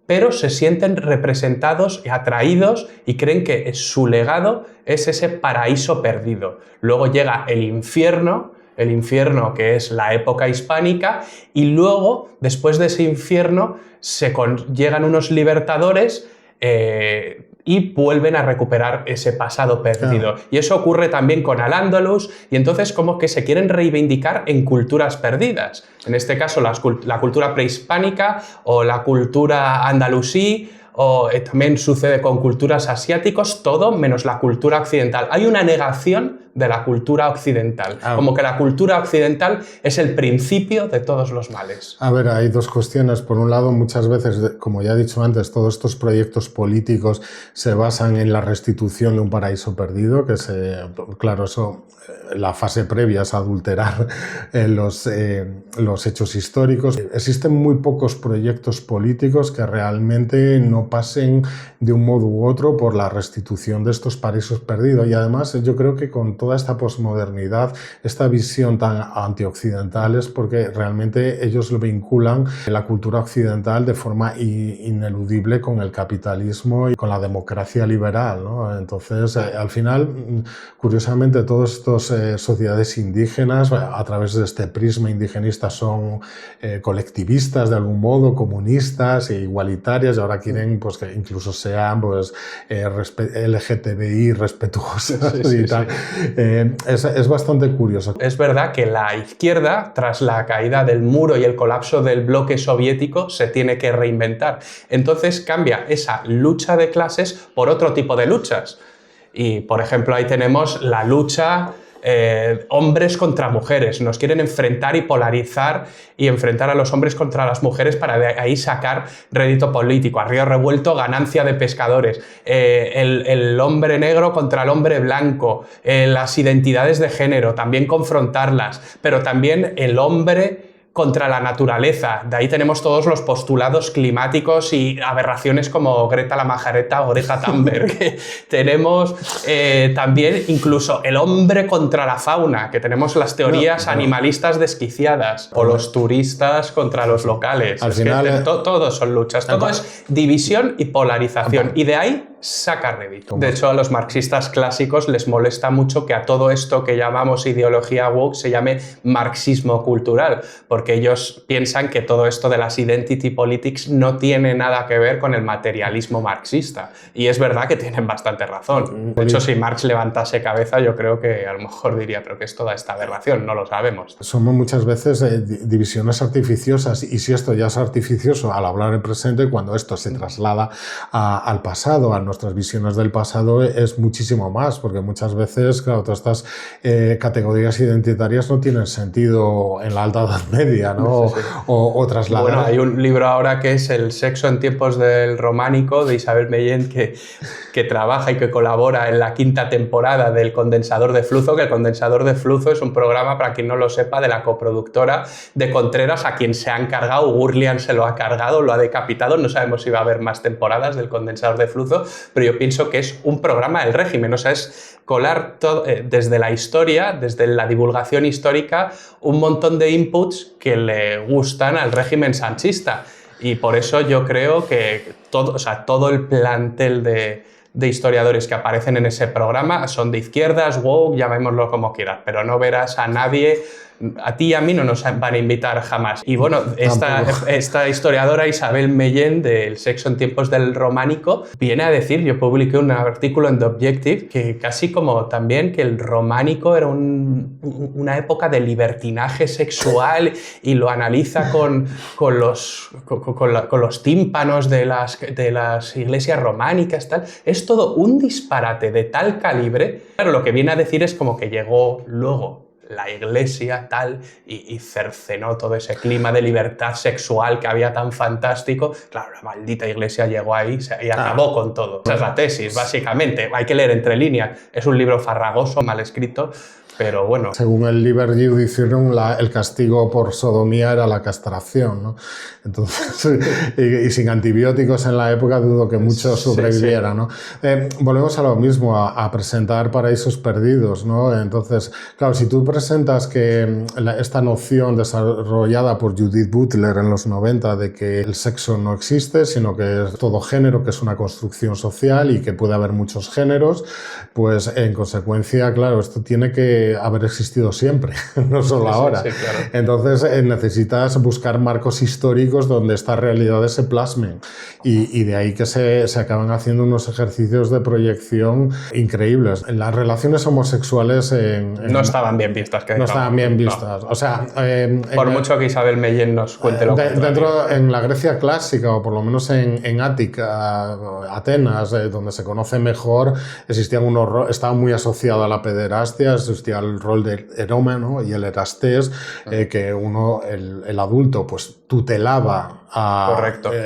Pero se sienten representados y atraídos y creen que su legado es ese paraíso perdido. Luego llega el infierno que es la época hispánica, y luego, después de ese infierno, llegan unos libertadores y vuelven a recuperar ese pasado perdido. Claro. Y eso ocurre también con Al-Ándalus, y entonces como que se quieren reivindicar en culturas perdidas. En este caso la cultura prehispánica o la cultura andalusí, o también sucede con culturas asiáticas, todo menos la cultura occidental. Hay una negación de la cultura occidental, como que la cultura occidental es el principio de todos los males. A ver, hay dos cuestiones. Por un lado, muchas veces, como ya he dicho antes, todos estos proyectos políticos se basan en la restitución de un paraíso perdido, claro, eso, la fase previa es adulterar los hechos históricos. Existen muy pocos proyectos políticos que realmente no pasen de un modo u otro por la restitución de estos paraísos perdidos, y además yo creo que con toda esta posmodernidad, esta visión tan antioccidental, es porque realmente ellos lo vinculan la cultura occidental de forma ineludible con el capitalismo y con la democracia liberal, ¿no? Entonces, al final, curiosamente, todas estas sociedades indígenas, a través de este prisma indigenista, son colectivistas de algún modo, comunistas e igualitarias, y ahora quieren pues, que incluso sean pues, LGTBI respetuosas y tal. Es bastante curioso. Es verdad que la izquierda, tras la caída del muro y el colapso del bloque soviético, se tiene que reinventar. Entonces cambia esa lucha de clases por otro tipo de luchas. Y, por ejemplo, ahí tenemos la lucha hombres contra mujeres. Nos quieren enfrentar y polarizar y enfrentar a los hombres contra las mujeres para de ahí sacar rédito político. A río revuelto, ganancia de pescadores. El hombre negro contra el hombre blanco. Las identidades de género, también confrontarlas. Pero también el hombre contra la naturaleza. De ahí tenemos todos los postulados climáticos y aberraciones como Greta la Majareta o Greta Thunberg. Tenemos también incluso el hombre contra la fauna, que tenemos las teorías animalistas desquiciadas, o los turistas contra los locales. Al final, todos son luchas, todo es división y polarización, y de ahí saca rédito. De hecho, a los marxistas clásicos les molesta mucho que a todo esto que llamamos ideología woke se llame marxismo cultural, porque ellos piensan que todo esto de las identity politics no tiene nada que ver con el materialismo marxista. Y es verdad que tienen bastante razón. De hecho, si Marx levantase cabeza, yo creo que a lo mejor diría, pero ¿qué es toda esta aberración? No lo sabemos. Somos muchas veces divisiones artificiosas, y si esto ya es artificioso al hablar en presente, cuando esto se traslada al pasado, a nuestras visiones del pasado, es muchísimo más, porque muchas veces, claro, todas estas categorías identitarias no tienen sentido en la Alta Edad Media, ¿no? Sí. O trasladar. Bueno, hay un libro ahora que es El sexo en tiempos del románico, de Isabel Mellén, que trabaja y que colabora en la 5ª temporada del Condensador de Flujo, que el Condensador de Flujo es un programa, para quien no lo sepa, de la coproductora de Contreras, a quien se han cargado. Gurlian se lo ha cargado, lo ha decapitado. No sabemos si va a haber más temporadas del Condensador de Flujo, pero yo pienso que es un programa del régimen. O sea, es colar todo, desde la historia, desde la divulgación histórica, un montón de inputs que le gustan al régimen sanchista. Y por eso yo creo que todo el plantel de historiadores que aparecen en ese programa son de izquierdas, woke, llamémoslo como quieras, pero no verás a nadie, a ti y a mí no nos van a invitar jamás. Y bueno, esta historiadora Isabel Mellén del sexo en tiempos del románico viene a decir, yo publiqué un artículo en The Objective, que casi como también que el románico era una época de libertinaje sexual y lo analiza con los tímpanos de las iglesias románicas, tal. Es todo un disparate de tal calibre. Claro, lo que viene a decir es como que llegó luego la iglesia tal y cercenó todo ese clima de libertad sexual que había tan fantástico. Claro, la maldita iglesia llegó ahí y acabó con todo. Esa es la tesis, básicamente. Hay que leer entre líneas. Es un libro farragoso, mal escrito, pero bueno. Según el Liber Judicarum, el castigo por sodomía era la castración, ¿no? Entonces, y sin antibióticos en la época dudo que muchos sobrevivieran, ¿no? Volvemos a lo mismo, a presentar paraísos perdidos, ¿no? Entonces, claro, si tú presentas que esta noción desarrollada por Judith Butler en los 90 de que el sexo no existe, sino que es todo género, que es una construcción social y que puede haber muchos géneros, pues en consecuencia, claro, esto tiene que haber existido siempre, no solo ahora. Sí, claro. Entonces necesitas buscar marcos históricos donde estas realidades se plasmen y de ahí que se acaban haciendo unos ejercicios de proyección increíbles. Las relaciones homosexuales no estaban bien vistas. No estaban bien vistas. No. O sea, por mucho que Isabel Mellén nos cuente lo dentro en la Grecia clásica, o por lo menos en Ática, Atenas, donde se conoce mejor, estaba muy asociado a la pederastia, existía el rol del erómeno y el erastés, que el adulto pues tutelaba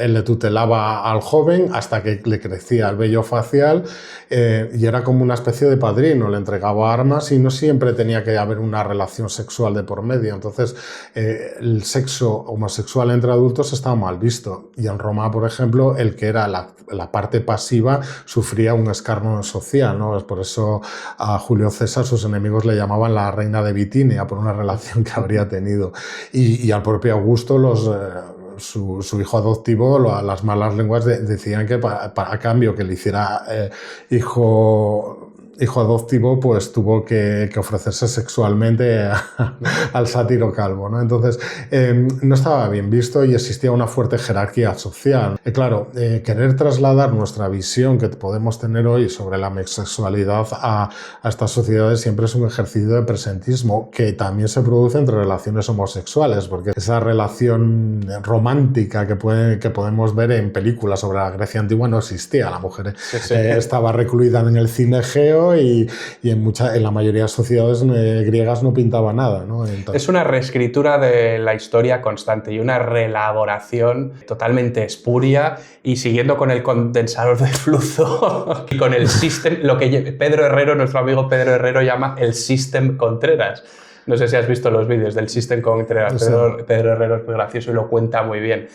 le tutelaba al joven hasta que le crecía el vello facial, y era como una especie de padrino, le entregaba armas y no siempre tenía que haber una relación sexual de por medio. Entonces el sexo homosexual entre adultos estaba mal visto, y en Roma, por ejemplo, el que era la parte pasiva sufría un escarnio social, ¿no? Es por eso a Julio César sus enemigos le llamaban la reina de Bitinia, por una relación que habría tenido, y al propio Augusto su hijo adoptivo, las malas lenguas decían que a cambio que le hiciera hijo adoptivo, pues tuvo que ofrecerse sexualmente al sátiro calvo, ¿no? Entonces, no estaba bien visto y existía una fuerte jerarquía social. Claro, querer trasladar nuestra visión que podemos tener hoy sobre la homosexualidad a estas sociedades siempre es un ejercicio de presentismo que también se produce entre relaciones homosexuales, porque esa relación romántica que podemos ver en películas sobre la Grecia antigua no existía. La mujer estaba recluida en el cinegeo y en la mayoría de sociedades griegas no pintaba nada, ¿no? Entonces, es una reescritura de la historia constante y una reelaboración totalmente espuria, y siguiendo con el condensador de flujo y con el system, lo que nuestro amigo Pedro Herrero llama el system Contreras. No sé si has visto los vídeos del system Contreras. Sí. Pedro Herrero es muy gracioso y lo cuenta muy bien.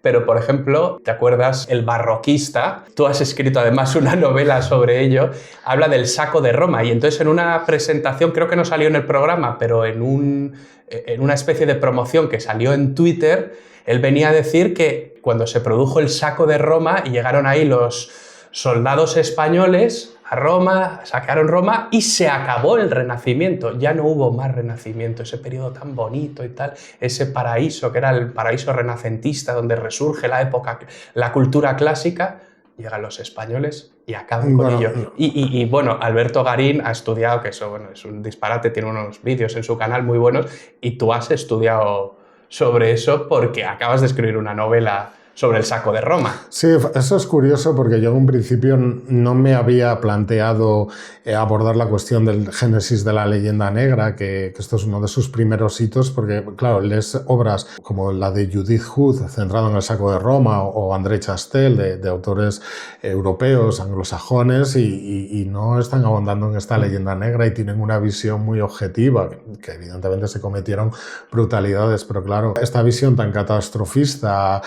Pero, por ejemplo, ¿te acuerdas? El barroquista, tú has escrito además una novela sobre ello, habla del saco de Roma, y entonces en una presentación, creo que no salió en el programa, pero en una especie de promoción que salió en Twitter, él venía a decir que cuando se produjo el saco de Roma y llegaron ahí los soldados españoles a Roma, saquearon Roma y se acabó el Renacimiento. Ya no hubo más Renacimiento, ese periodo tan bonito y tal, ese paraíso que era el paraíso renacentista donde resurge la cultura clásica. Llegan los españoles y acaban con ello. Y bueno, Alberto Garín ha estudiado, que eso es un disparate, tiene unos vídeos en su canal muy buenos, y tú has estudiado sobre eso porque acabas de escribir una novela sobre el saco de Roma. Sí, eso es curioso porque yo en un principio no me había planteado abordar la cuestión del génesis de la leyenda negra, que esto es uno de sus primeros hitos, porque claro, lees obras como la de Judith Hood, centrada en el saco de Roma, o André Chastel, de autores europeos, anglosajones, y no están ahondando en esta leyenda negra y tienen una visión muy objetiva, que evidentemente se cometieron brutalidades, pero claro, esta visión tan catastrofista,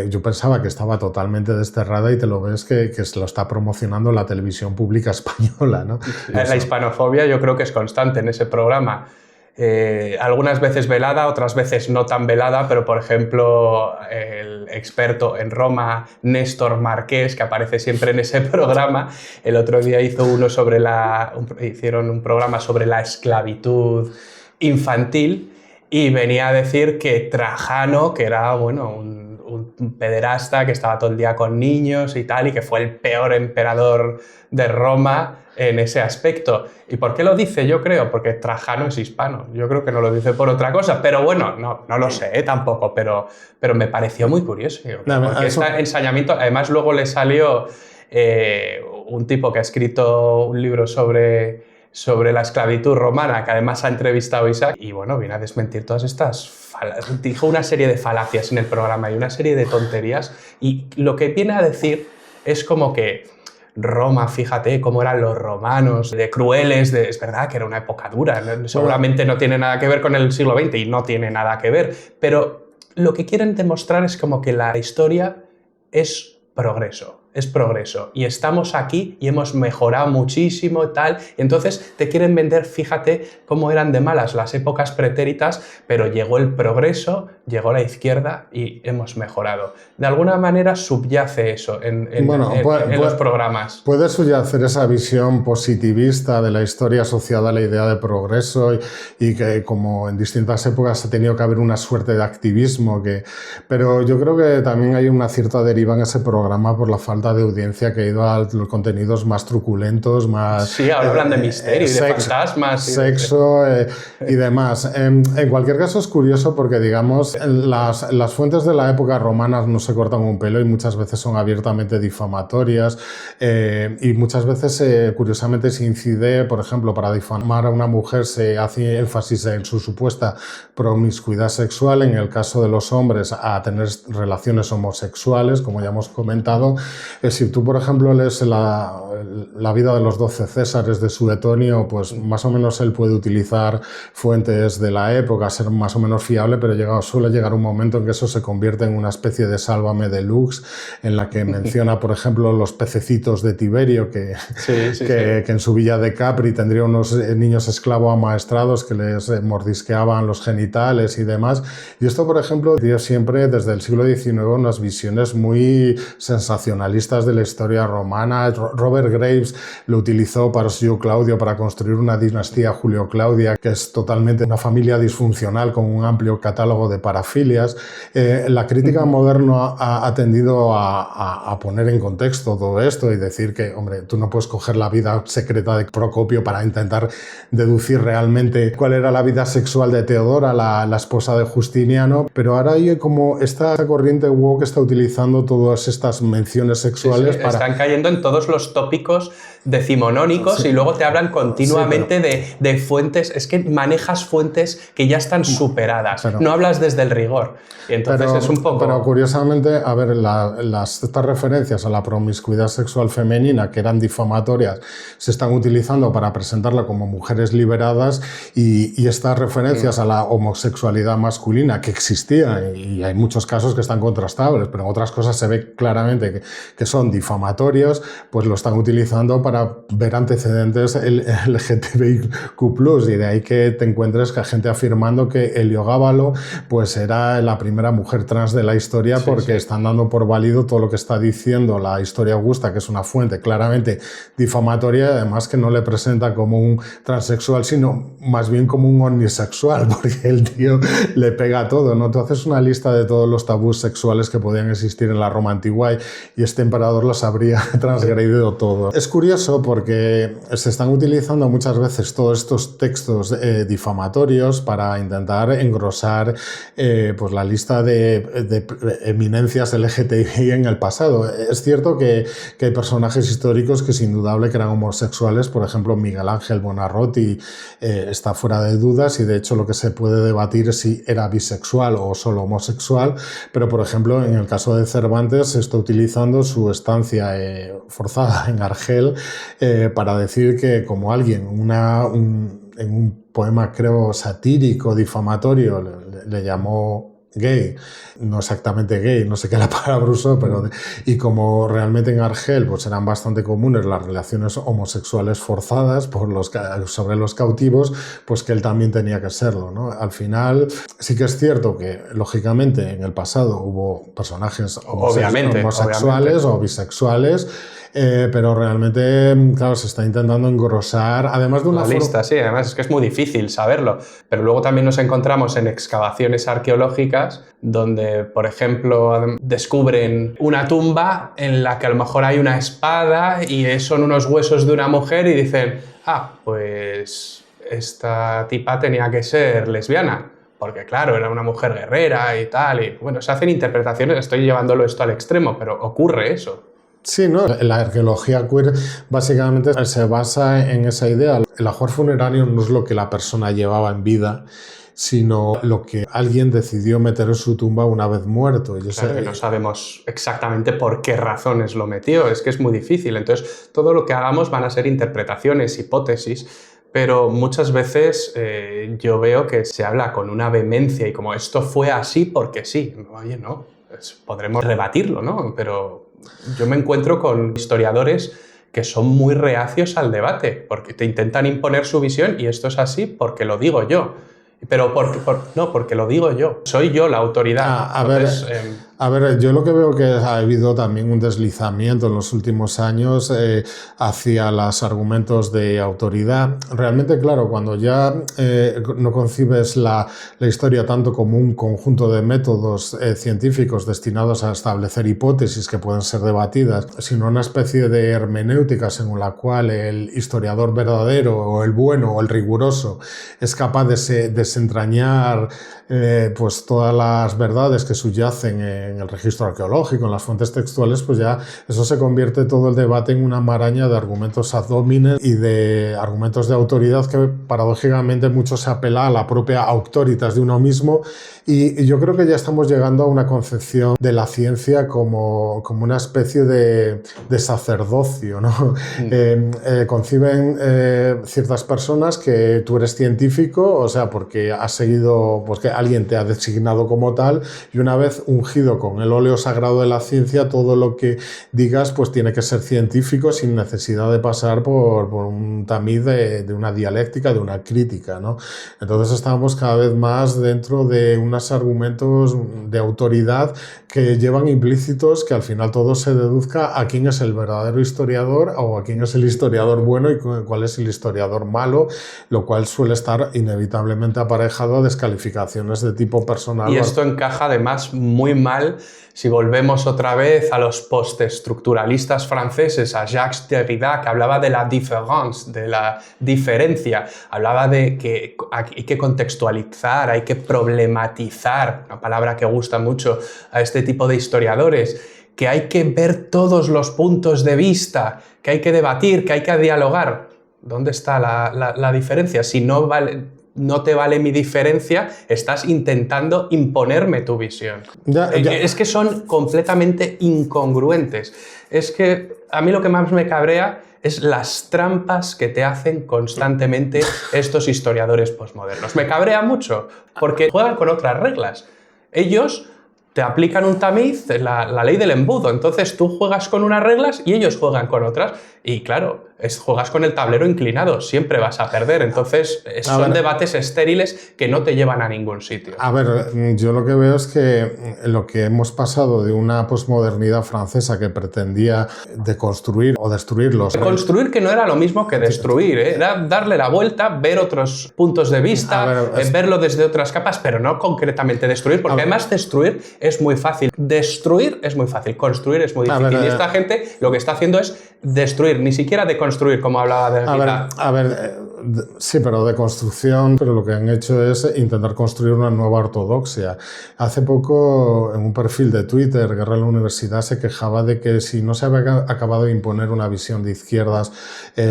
yo pensaba que estaba totalmente desterrada, y te lo ves que se lo está promocionando la televisión pública española, ¿no? La hispanofobia yo creo que es constante en ese programa. algunas veces velada, otras veces no tan velada, pero por ejemplo el experto en Roma, Néstor Marqués, que aparece siempre en ese programa, el otro día hicieron un programa sobre la esclavitud infantil y venía a decir que Trajano, que era un pederasta que estaba todo el día con niños y tal, y que fue el peor emperador de Roma en ese aspecto. ¿Y por qué lo dice? Yo creo, porque Trajano es hispano. Yo creo que no lo dice por otra cosa, pero bueno, no lo sé tampoco, pero me pareció muy curioso. Porque este ensañamiento, además luego le salió un tipo que ha escrito un libro sobre la esclavitud romana, que además ha entrevistado a Isaac, y bueno, viene a desmentir todas estas dijo una serie de falacias en el programa y una serie de tonterías, y lo que viene a decir es como que Roma, fíjate cómo eran los romanos, de crueles, es verdad que era una época dura, seguramente no tiene nada que ver con el siglo XX y no tiene nada que ver, pero lo que quieren demostrar es como que la historia es progreso y estamos aquí y hemos mejorado muchísimo y tal, y entonces te quieren vender, fíjate cómo eran de malas las épocas pretéritas, pero llegó el progreso, llegó la izquierda y hemos mejorado. De alguna manera subyace eso en los programas. Puede subyacer esa visión positivista de la historia asociada a la idea de progreso y que como en distintas épocas ha tenido que haber una suerte de activismo, pero yo creo que también hay una cierta deriva en ese programa por la falta de audiencia que ha ido a los contenidos más truculentos, más... Sí, ahora hablan de misterio y de fantasmas. Sexo y demás. En cualquier caso es curioso porque, digamos, las fuentes de la época romana no se cortan un pelo y muchas veces son abiertamente difamatorias y muchas veces, curiosamente, se incide, por ejemplo, para difamar a una mujer se hace énfasis en su supuesta promiscuidad sexual, en el caso de los hombres a tener relaciones homosexuales, como ya hemos comentado. Si tú, por ejemplo, lees la vida de los 12 Césares de Suetonio, pues más o menos él puede utilizar fuentes de la época, ser más o menos fiable, pero suele llegar un momento en que eso se convierte en una especie de Sálvame Deluxe, en la que menciona, por ejemplo, los pececitos de Tiberio, que en su villa de Capri tendría unos niños esclavos amaestrados que les mordisqueaban los genitales y demás. Y esto, por ejemplo, dio siempre desde el siglo XIX unas visiones muy sensacionalistas de la historia romana. Robert Graves lo utilizó para Sio Claudio para construir una dinastía Julio-Claudia que es totalmente una familia disfuncional con un amplio catálogo de parafilias. La crítica moderna ha tendido a poner en contexto todo esto y decir que, hombre, tú no puedes coger la vida secreta de Procopio para intentar deducir realmente cuál era la vida sexual de Teodora, la esposa de Justiniano, pero ahora hay como esta corriente woke que está utilizando todas estas menciones sexuales están cayendo en todos los tópicos decimonónicos y luego te hablan continuamente de fuentes, es que manejas fuentes que ya están superadas, no hablas desde el rigor. Y entonces es un poco... Pero curiosamente, a ver, estas referencias a la promiscuidad sexual femenina que eran difamatorias se están utilizando para presentarla como mujeres liberadas y estas referencias a la homosexualidad masculina que existía y hay muchos casos que están contrastables, pero en otras cosas se ve claramente que son difamatorios, pues lo están utilizando para ver antecedentes LGTBIQ+, y de ahí que te encuentres que gente afirmando que Heliogábalo pues era la primera mujer trans de la historia porque están dando por válido todo lo que está diciendo la Historia Augusta, que es una fuente claramente difamatoria y además que no le presenta como un transexual, sino más bien como un omnisexual, porque el tío le pega a todo, ¿no? Tú haces una lista de todos los tabús sexuales que podían existir en la Roma antigua y este emperador los habría transgredido todo. Es curioso porque se están utilizando muchas veces todos estos textos difamatorios para intentar engrosar pues la lista de eminencias LGTBI en el pasado. Es cierto que hay personajes históricos que es indudable que eran homosexuales, por ejemplo Miguel Ángel Buonarroti está fuera de dudas y de hecho lo que se puede debatir es si era bisexual o solo homosexual, pero por ejemplo en el caso de Cervantes se está utilizando su estancia forzada en Argel para decir que como alguien en un poema creo satírico, difamatorio, le llamó gay, no exactamente gay, no sé qué la palabra usó, pero y como realmente en Argel pues eran bastante comunes las relaciones homosexuales forzadas sobre los cautivos, pues que él también tenía que serlo, ¿no? Al final sí que es cierto que lógicamente en el pasado hubo personajes homosexuales o bisexuales, pero realmente, claro, se está intentando engrosar, además de una lista, sí, además es que es muy difícil saberlo, pero luego también nos encontramos en excavaciones arqueológicas donde, por ejemplo, descubren una tumba en la que a lo mejor hay una espada y son unos huesos de una mujer y dicen, pues esta tipa tenía que ser lesbiana, porque claro, era una mujer guerrera y tal, y bueno, se hacen interpretaciones, estoy llevándolo esto al extremo, pero ocurre eso. Sí, ¿no? La arqueología queer básicamente se basa en esa idea. El ajuar funerario no es lo que la persona llevaba en vida, sino lo que alguien decidió meter en su tumba una vez muerto. Claro, que no sabemos exactamente por qué razones lo metió, es que es muy difícil. Entonces, todo lo que hagamos van a ser interpretaciones, hipótesis, pero muchas veces yo veo que se habla con una vehemencia y como esto fue así porque sí. Oye, no, podremos rebatirlo, ¿no? Pero yo me encuentro con historiadores que son muy reacios al debate, porque te intentan imponer su visión y esto es así porque lo digo yo. Pero no, porque lo digo yo. Soy yo la autoridad. A ver, yo lo que veo que ha habido también un deslizamiento en los últimos años hacia los argumentos de autoridad. Realmente, claro, cuando ya no concibes la historia tanto como un conjunto de métodos científicos destinados a establecer hipótesis que pueden ser debatidas, sino una especie de hermenéutica según la cual el historiador verdadero o el bueno o el riguroso es capaz de desentrañar pues todas las verdades que subyacen en el registro arqueológico, en las fuentes textuales, pues ya eso se convierte todo el debate en una maraña de argumentos ad hominem y de argumentos de autoridad que paradójicamente mucho se apela a la propia auctoritas de uno mismo y yo creo que ya estamos llegando a una concepción de la ciencia como una especie de sacerdocio, ¿no? Conciben ciertas personas que tú eres científico, o sea, porque has seguido, pues que alguien te ha designado como tal y una vez ungido con el óleo sagrado de la ciencia, todo lo que digas pues tiene que ser científico sin necesidad de pasar por un tamiz de una dialéctica, de una crítica, ¿no? Entonces estamos cada vez más dentro de unos argumentos de autoridad que llevan implícitos que al final todo se deduzca a quién es el verdadero historiador o a quién es el historiador bueno y cuál es el historiador malo, lo cual suele estar inevitablemente aparejado a descalificaciones de tipo personal. Y esto encaja además muy mal si volvemos otra vez a los postestructuralistas franceses, a Jacques Derrida, que hablaba de la différence, de la diferencia, hablaba de que hay que contextualizar, hay que problematizar, una palabra que gusta mucho a este tipo de historiadores, que hay que ver todos los puntos de vista, que hay que debatir, que hay que dialogar. ¿Dónde está la diferencia? Si no te vale mi diferencia, estás intentando imponerme tu visión. Es que son completamente incongruentes. Es que a mí lo que más me cabrea es las trampas que te hacen constantemente estos historiadores posmodernos. Me cabrea mucho porque juegan con otras reglas. Ellos te aplican un tamiz, la ley del embudo. Entonces tú juegas con unas reglas y ellos juegan con otras. Y claro, juegas con el tablero inclinado, siempre vas a perder. Entonces son debates estériles que no te llevan a ningún sitio. A ver, yo lo que veo es que lo que hemos pasado de una posmodernidad francesa que pretendía deconstruir o destruir los... Construir, que no era lo mismo que destruir, ¿eh? Era darle la vuelta, ver otros puntos de vista, verlo desde otras capas, pero no concretamente destruir, porque además destruir es muy fácil. Destruir es muy fácil, construir es muy difícil. Y esta gente lo que está haciendo es destruir, ni siquiera deconstruir, como hablaba de sí, pero de construcción, pero lo que han hecho es intentar construir una nueva ortodoxia. Hace poco, en un perfil de Twitter, Guerra en la Universidad se quejaba de que si no se había acabado de imponer una visión de izquierdas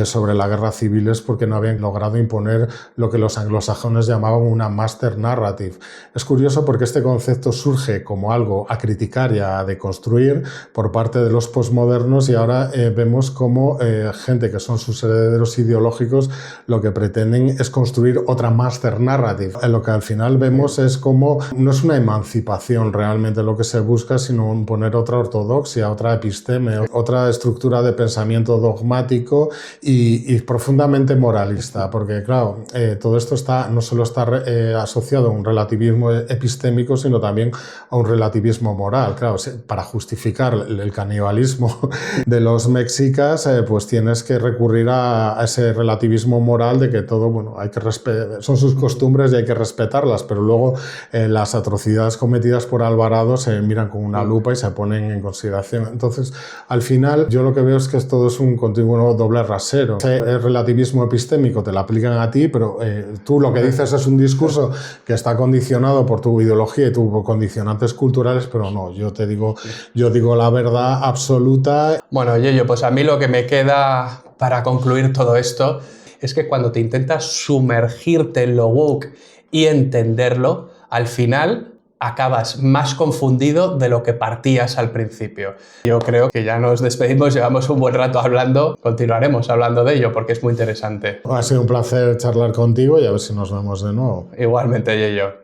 sobre la guerra civil es porque no habían logrado imponer lo que los anglosajones llamaban una master narrative. Es curioso porque este concepto surge como algo a criticar y a deconstruir por parte de los posmodernos y ahora vemos como gente que son sus herederos ideológicos lo lo que pretenden es construir otra master narrative. Lo que al final vemos es como no es una emancipación realmente lo que se busca, sino poner otra ortodoxia, otra episteme, otra estructura de pensamiento dogmático y profundamente moralista, porque claro, todo esto no solo está asociado a un relativismo epistémico, sino también a un relativismo moral. Claro, para justificar el canibalismo de los mexicas, pues tienes que recurrir a ese relativismo moral de que todo, bueno, hay que son sus costumbres y hay que respetarlas, pero luego las atrocidades cometidas por Alvarado se miran con una lupa y se ponen en consideración. Entonces, al final, yo lo que veo es que todo es un continuo doble rasero. El relativismo epistémico te lo aplican a ti, pero tú lo que dices es un discurso que está condicionado por tu ideología y tus condicionantes culturales, pero no, yo digo la verdad absoluta. Bueno, Yello, pues a mí lo que me queda para concluir todo esto es que cuando te intentas sumergirte en lo woke y entenderlo, al final acabas más confundido de lo que partías al principio. Yo creo que ya nos despedimos, llevamos un buen rato hablando, continuaremos hablando de ello porque es muy interesante. Ha sido un placer charlar contigo y a ver si nos vemos de nuevo. Igualmente, Yello.